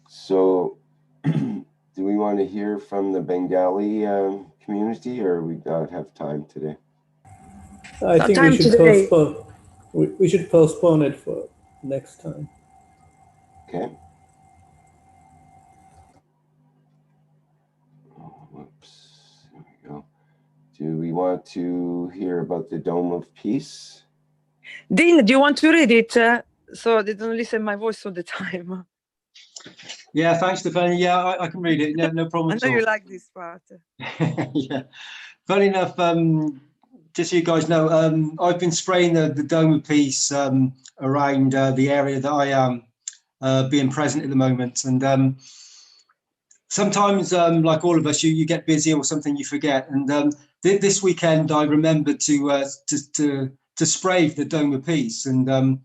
So, do we want to hear from the Bengali community, or we don't have time today? I think we should postpone. We should postpone it for next time. Okay. Whoops. There we go. Do we want to hear about the Dome of Peace? Dean, do you want to read it so they don't listen to my voice all the time? Yeah, thanks, Stefania. Yeah, I can read it. No problem at all. I know you like this part. Yeah. Funny enough, just so you guys know, I've been spraying the Dome of Peace around the area that I am being present at the moment. And sometimes, like all of us, you get busy or something you forget. And this weekend, I remembered to spray the Dome of Peace. And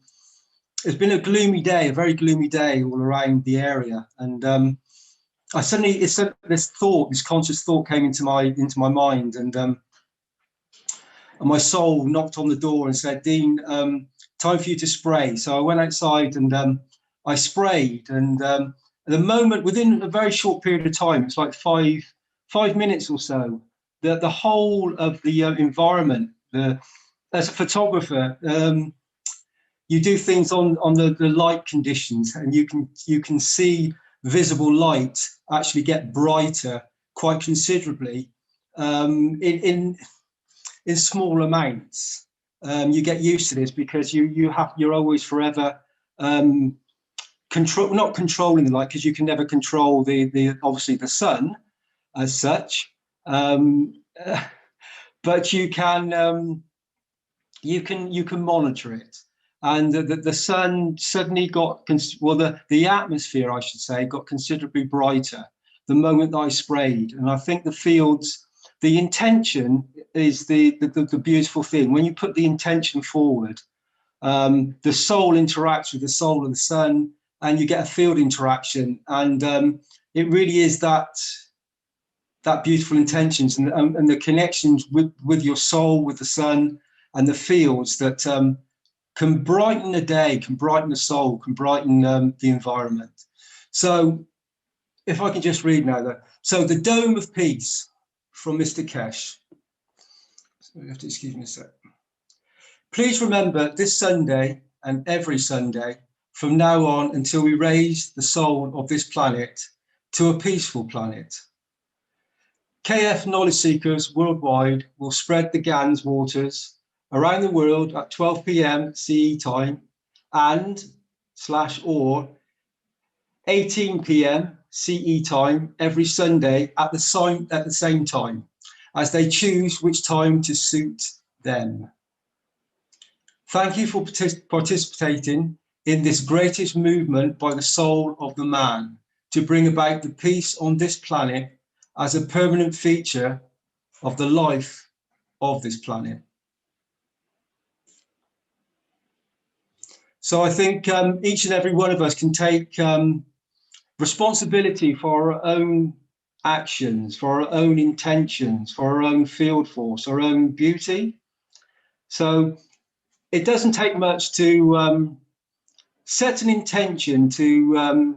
it's been a gloomy day, a very gloomy day all around the area. And I suddenly, this conscious thought came into my mind, and my soul knocked on the door and said, "Dean, time for you to spray." So I went outside and I sprayed, and at the moment, within a very short period of time, it's like five minutes or so, the whole of the environment. As a photographer, you do things on the light conditions, and you can see visible light actually get brighter quite considerably in small amounts. You get used to this because you're always forever not controlling the light, because you can never control the obviously the sun as such, but you can monitor it. And the sun suddenly got, well, the atmosphere, I should say, got considerably brighter the moment that I sprayed. And I think the fields, the intention is the beautiful thing. When you put the intention forward, the soul interacts with the soul of the sun, and you get a field interaction. And it really is that beautiful intentions and the connections with your soul, with the sun, and the fields that can brighten the day, can brighten the soul, can brighten the environment. So if I can just read now, so the Dome of Peace from Mr. Keshe. So you have to excuse me a sec. Please remember this Sunday and every Sunday from now on until we raise the soul of this planet to a peaceful planet. KF knowledge seekers worldwide will spread the GANS waters around the world at 12 PM CE time and/or 18 PM CE time every Sunday at the same time, as they choose which time to suit them. Thank you for participating in this greatest movement by the soul of the man to bring about the peace on this planet as a permanent feature of the life of this planet. So I think each and every one of us can take responsibility for our own actions, for our own intentions, for our own field force, our own beauty. So it doesn't take much to set an intention, to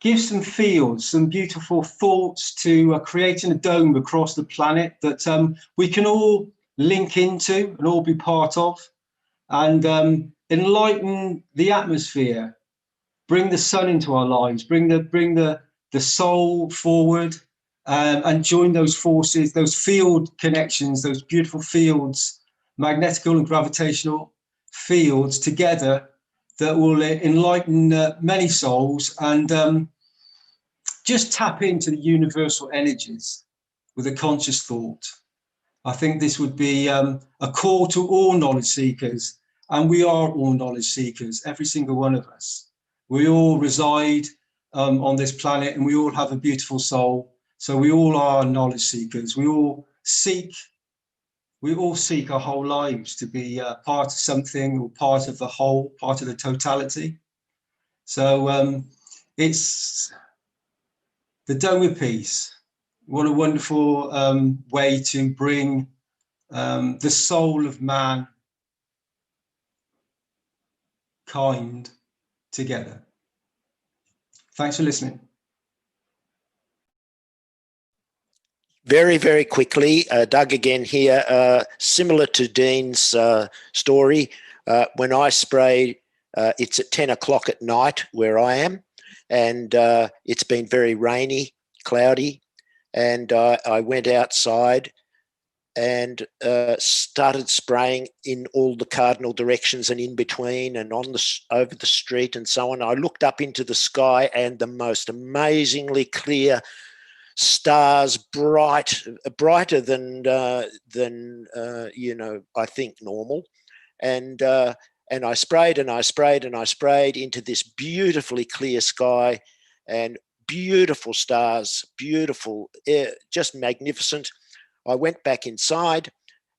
give some fields, some beautiful thoughts to creating a dome across the planet that we can all link into and all be part of, and enlighten the atmosphere, bring the sun into our lives, bring the soul forward, and join those forces, those field connections, those beautiful fields, magnetical and gravitational fields together that will enlighten many souls and just tap into the universal energies with a conscious thought. I think this would be a call to all knowledge seekers, and we are all knowledge seekers, every single one of us. We all reside on this planet, and we all have a beautiful soul. So we all are knowledge seekers. We all seek our whole lives to be part of something, or part of the whole, part of the totality. So it's the Dome of Peace. What a wonderful way to bring the soul of mankind together. Thanks for listening. Very, very quickly, Doug again here, similar to Dean's story. When I spray, it's at 10 o'clock at night where I am, and it's been very rainy, cloudy, and I went outside and started spraying in all the cardinal directions and in between and over the street and so on. I looked up into the sky, and the most amazingly clear stars, brighter than you know, I think normal, and I sprayed and I sprayed and I sprayed into this beautifully clear sky, and beautiful stars, beautiful, just magnificent. I went back inside,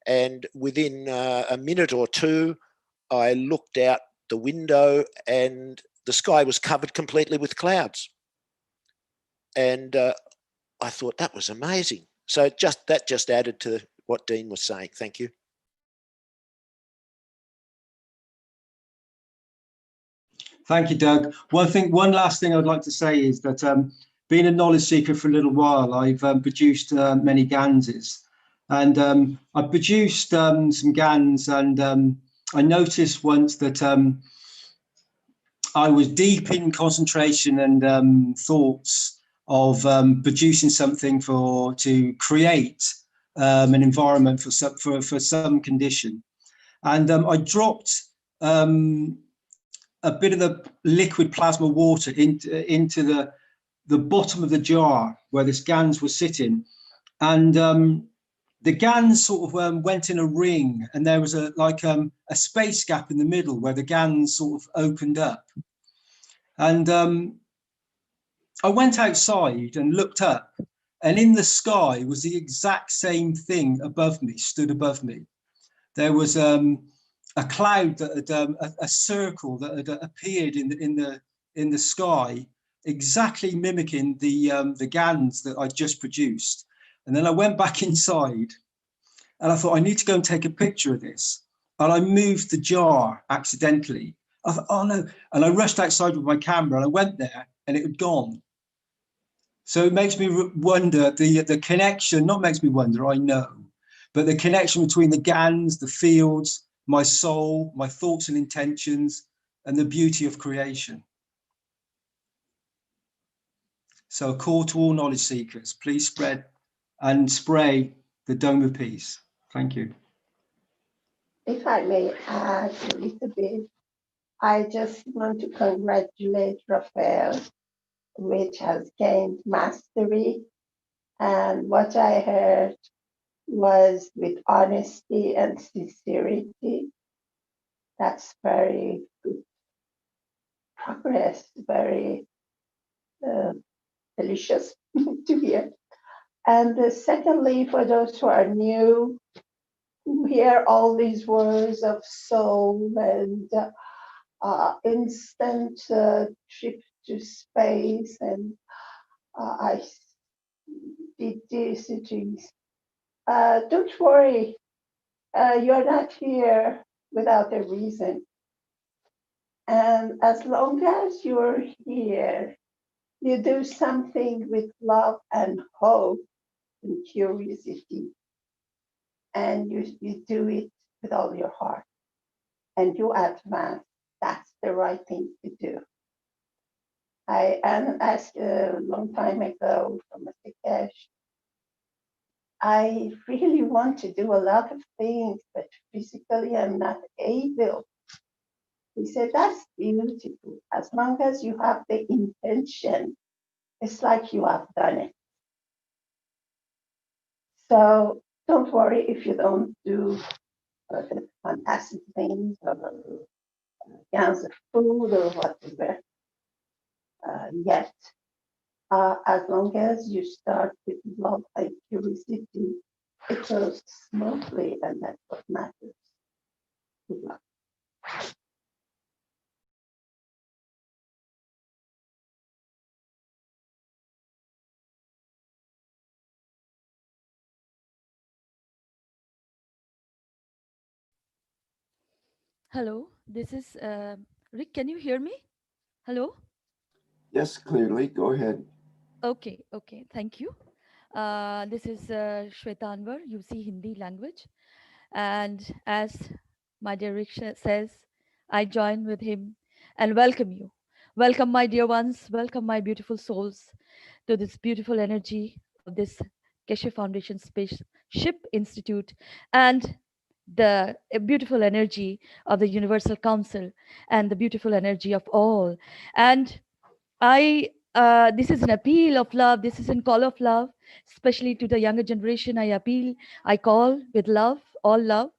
and within a minute or two, I looked out the window, and the sky was covered completely with clouds. And I thought that was amazing. So that just added to what Dean was saying. Thank you. Thank you, Doug. One last thing I'd like to say is that being a knowledge seeker for a little while, I've produced many GANSs, and I produced some GANS, and I noticed once that I was deep in concentration and thoughts of producing something to create an environment for some condition, and I dropped a bit of the liquid plasma water into the bottom of the jar where this GANS was sitting. And the GANS sort of went in a ring, and there was a space gap in the middle where the GANS sort of opened up. And I went outside and looked up, and in the sky was the exact same thing above me, stood above me. There was a cloud that had a circle that had appeared in the sky, exactly mimicking the GANS that I just produced. And then I went back inside, and I thought, I need to go and take a picture of this. And I moved the jar accidentally. I thought, oh no! And I rushed outside with my camera, and I went there, and it had gone. So it makes me wonder, the connection, not makes me wonder, I know, but the connection between the GANS, the fields, my soul, my thoughts and intentions, and the beauty of creation. So a call to all knowledge seekers, please spread and spray the dome of peace. Thank you. If I may add a little bit, I just want to congratulate Raphael, which has gained mastery. And what I heard was with honesty and sincerity. That's very good progress, very delicious to hear. And secondly, for those who are new, who hear all these words of soul and instant trip to space, and I did this, don't worry, you're not here without a reason. And as long as you're here, you do something with love and hope and curiosity, and you do it with all your heart, and you advance. That's the right thing to do. I asked a long time ago from Mr. Keshe, I really want to do a lot of things, but physically I'm not able. He said, that's beautiful. As long as you have the intention, it's like you have done it. So don't worry if you don't do fantastic things or GANS of food or whatever yet. As long as you start with love and curiosity, it goes smoothly, and that's what matters. Good luck. Hello, this is Rick. Can you hear me? Hello? Yes, clearly. Go ahead. Okay, thank you. This is Shwetanvar, UC Hindi language. And as my dear Rick says, I join with him and welcome you. Welcome, my dear ones. Welcome, my beautiful souls, to this beautiful energy of this Keshe Foundation Spaceship Institute and the beautiful energy of the Universal Council and the beautiful energy of all. And this is an appeal of love. This is a call of love, especially to the younger generation. I call with love, all love.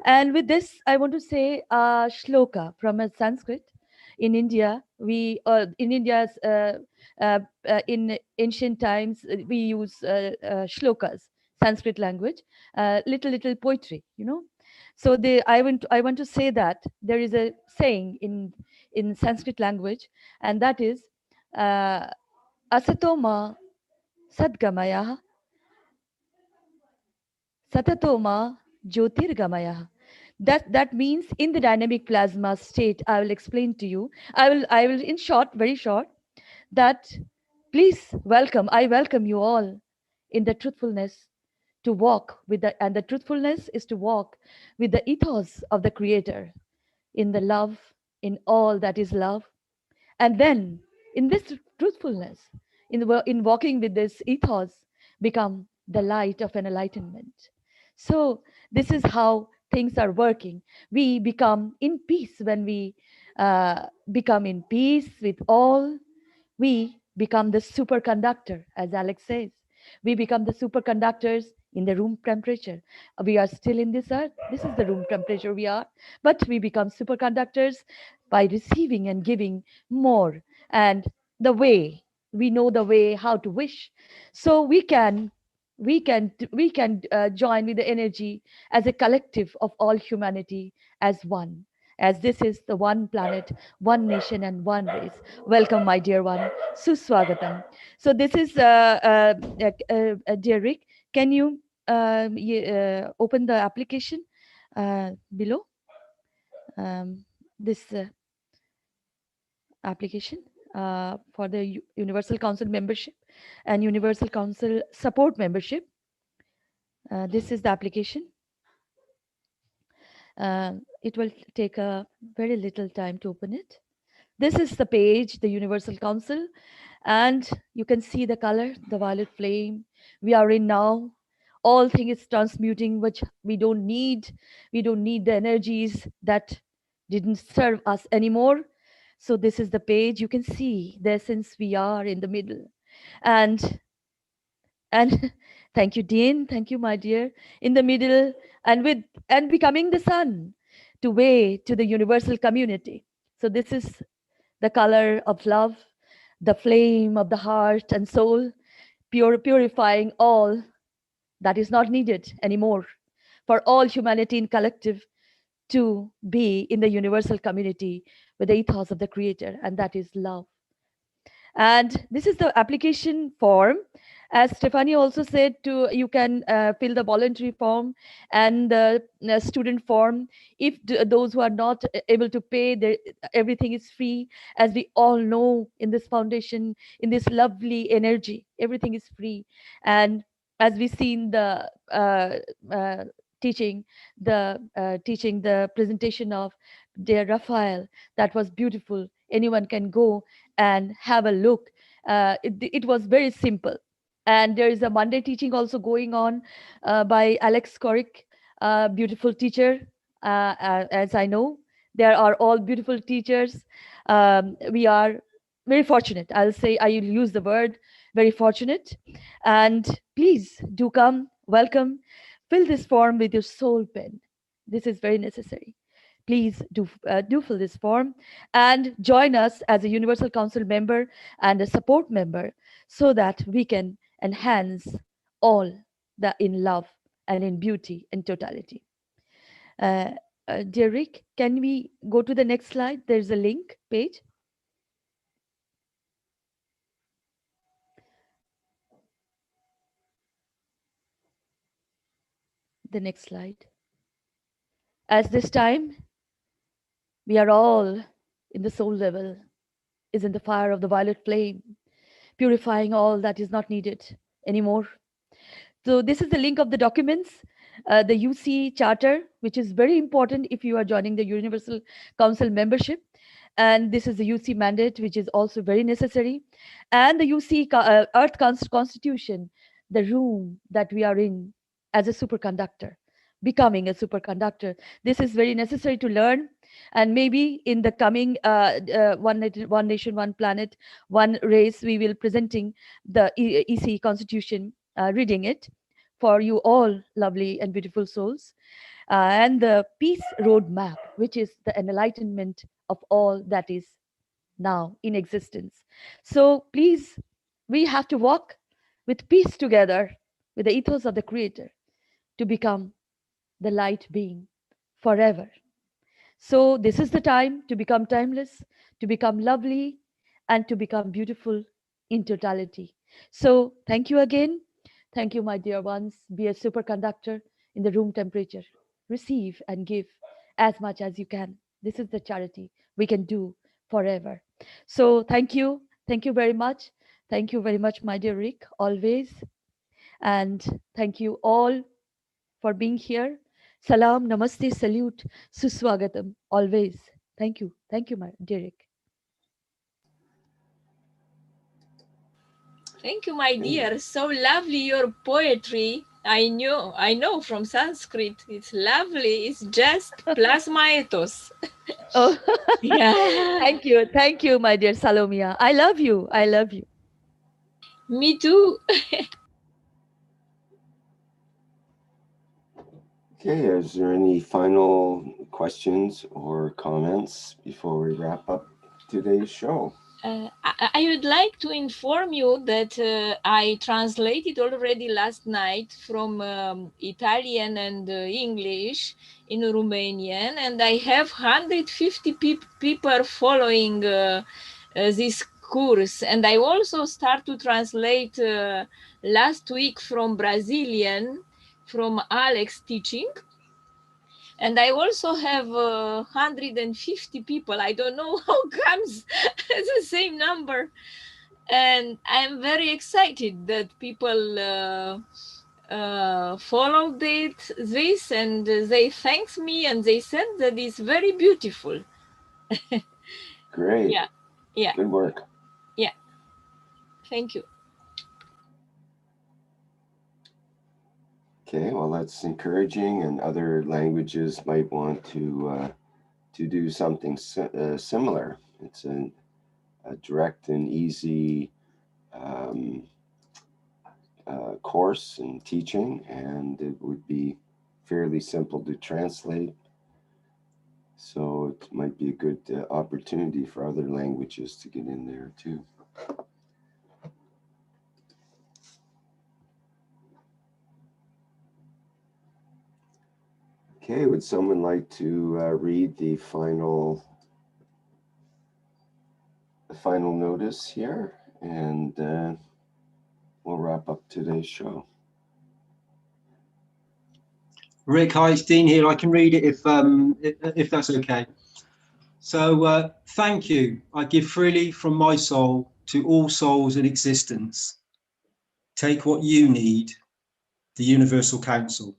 And with this, I want to say shloka from a Sanskrit. In India, in ancient times, we use shlokas, Sanskrit language, little poetry, you know. So I want to say that there is a saying in Sanskrit language, and that is asatoma sadgamaya satatoma jyotirgamaya. That means in the dynamic plasma state. I will explain to you. I will in short, very short, that please welcome. I welcome you all in the truthfulness to walk with and the truthfulness is to walk with the ethos of the Creator, in the love, in all that is love. And then in this truthfulness, in walking with this ethos, become the light of an enlightenment. So this is how things are working. We become in peace when we become in peace with all, we become the superconductor, as Alex says. We become the superconductors in the room temperature. We are still in this earth. This is the room temperature we are, but we become superconductors by receiving and giving more. And the way, we know the way how to wish. So we can join with the energy as a collective of all humanity as one, as this is the one planet, one nation and one race. Welcome, my dear one. Suswagatam. So this is, dear Rick, can you open the application below? This application for the Universal Council membership and Universal Council support membership. This is the application. It will take a very little time to open it. This is the page, the Universal Council, and you can see the color, the violet flame. We are in now. All things is transmuting, which we don't need. We don't need the energies that didn't serve us anymore. So this is the page. You can see the essence we are in the middle. And thank you, Dean. Thank you, my dear. In the middle and becoming the sun to way to the universal community. So this is the color of love, the flame of the heart and soul, purifying all that is not needed anymore for all humanity in collective to be in the universal community with the ethos of the creator, and that is love. And this is the application form. As Stephanie also said, you can fill the voluntary form and the student form. If those who are not able to pay, everything is free. As we all know in this foundation, in this lovely energy, everything is free. And as we seen the teaching, the presentation of dear Raphael, that was beautiful. Anyone can go and have a look. It was very simple. And there is a Monday teaching also going on by Alex Korik, beautiful teacher, as I know. There are all beautiful teachers. We are very fortunate. I'll say, I will use the word very fortunate. And please do come, welcome, fill this form with your soul pen. This is very necessary. Please do fill this form and join us as a Universal Council member and a support member so that we can enhance all the in love and in beauty and totality. Dear Rick, can we go to the next slide? There's a link page. The next slide. As this time, we are all in the soul level, is in the fire of the violet flame, purifying all that is not needed anymore. So this is the link of the documents, the UC charter, which is very important if you are joining the Universal Council membership. And this is the UC mandate, which is also very necessary. And the UC Earth Constitution, the room that we are in as a superconductor, becoming a superconductor. This is very necessary to learn. And maybe in the coming One Nation, One Planet, One Race, we will presenting the EC Constitution, reading it for you all lovely and beautiful souls. And the peace roadmap, which is the enlightenment of all that is now in existence. So please, we have to walk with peace together with the ethos of the creator to become the light being forever. So this is the time to become timeless, to become lovely, and to become beautiful in totality. So thank you again. Thank you, my dear ones. Be a superconductor in the room temperature. Receive and give as much as you can. This is the charity we can do forever. So thank you. Thank you very much. Thank you very much, my dear Rick, always. And thank you all for being here. Salam, namaste, salute, suswagatam, always. Thank you. Thank you, my dear Rick. Thank you, my dear. So lovely your poetry. I know from Sanskrit. It's lovely. It's just plasmaetos. Oh, Yeah. thank you, my dear Salomia. I love you. I love you. Me too. Okay, is there any final questions or comments before we wrap up today's show? I would like to inform you that I translated already last night from Italian and English in Romanian, and I have 150 people following this course. And I also start to translate last week from Brazilian, from Alex teaching. And I also have 150 people. I don't know how comes the same number. And I'm very excited that people followed this, and they thanked me, and they said that it's very beautiful. Great. Yeah. Yeah. Good work. Yeah. Thank you. Okay, well, that's encouraging, and other languages might want to do something similar. It's a direct and easy course and teaching, and it would be fairly simple to translate. So it might be a good opportunity for other languages to get in there too. Okay, would someone like to read the final notice here, and we'll wrap up today's show. Rick, hi, it's Dean here. I can read it if that's okay. So thank you. I give freely from my soul to all souls in existence. Take what you need, the Universal Council.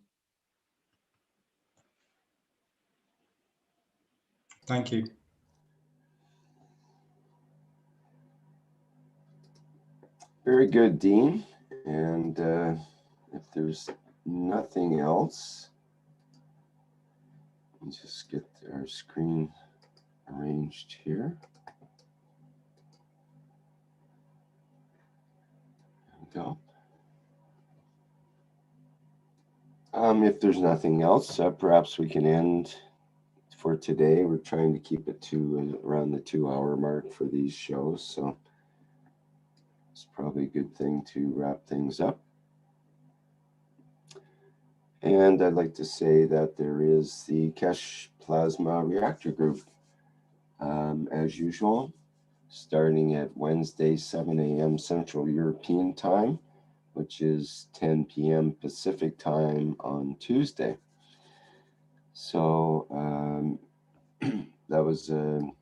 Thank you. Very good, Dean. And if there's nothing else, let's just get our screen arranged here. There we go. If there's nothing else, perhaps we can end for today. We're trying to keep it to around the 2-hour mark for these shows, so it's probably a good thing to wrap things up. And I'd like to say that there is the Keshe Plasma Reactor Group, as usual, starting at Wednesday, 7 a.m. Central European Time, which is 10 p.m. Pacific Time on Tuesday. So that was 7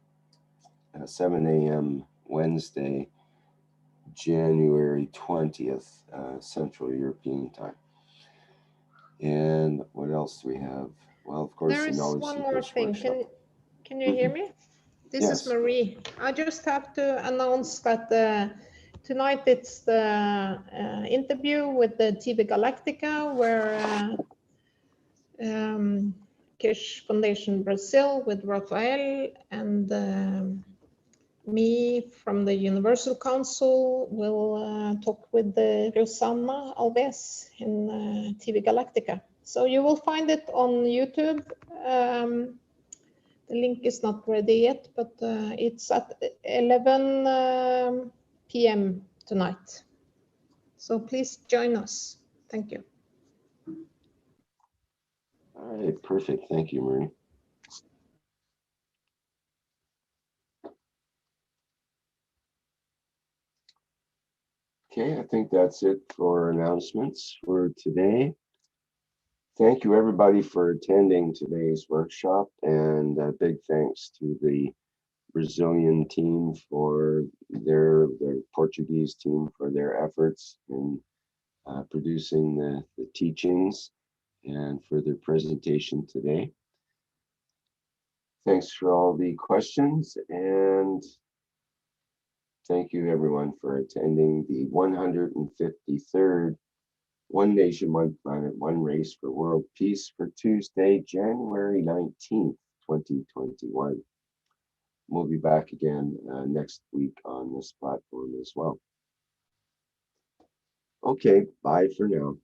a.m. Wednesday, January 20th, Central European Time. And what else do we have? Well, of course, there is one more thing. Can you hear me? This Yes. is Marie. I just have to announce that tonight it's the interview with the TV Galactica, where Keshe Foundation Brazil with Rafael and me from the Universal Council will talk with the Rosanna Alves in TV Galactica. So you will find it on YouTube. The link is not ready yet, but it's at 11 p.m. tonight. So please join us. Thank you. All right, perfect. Thank you, Marie. Okay, I think that's it for announcements for today. Thank you, everybody, for attending today's workshop, and big thanks to the Brazilian team for their Portuguese team for their efforts in producing the teachings and for their presentation today. Thanks for all the questions, and thank you everyone for attending the 153rd One Nation, One Planet, One Race for World Peace for Tuesday, January 19th, 2021. We'll be back again next week on this platform as well. Okay, bye for now.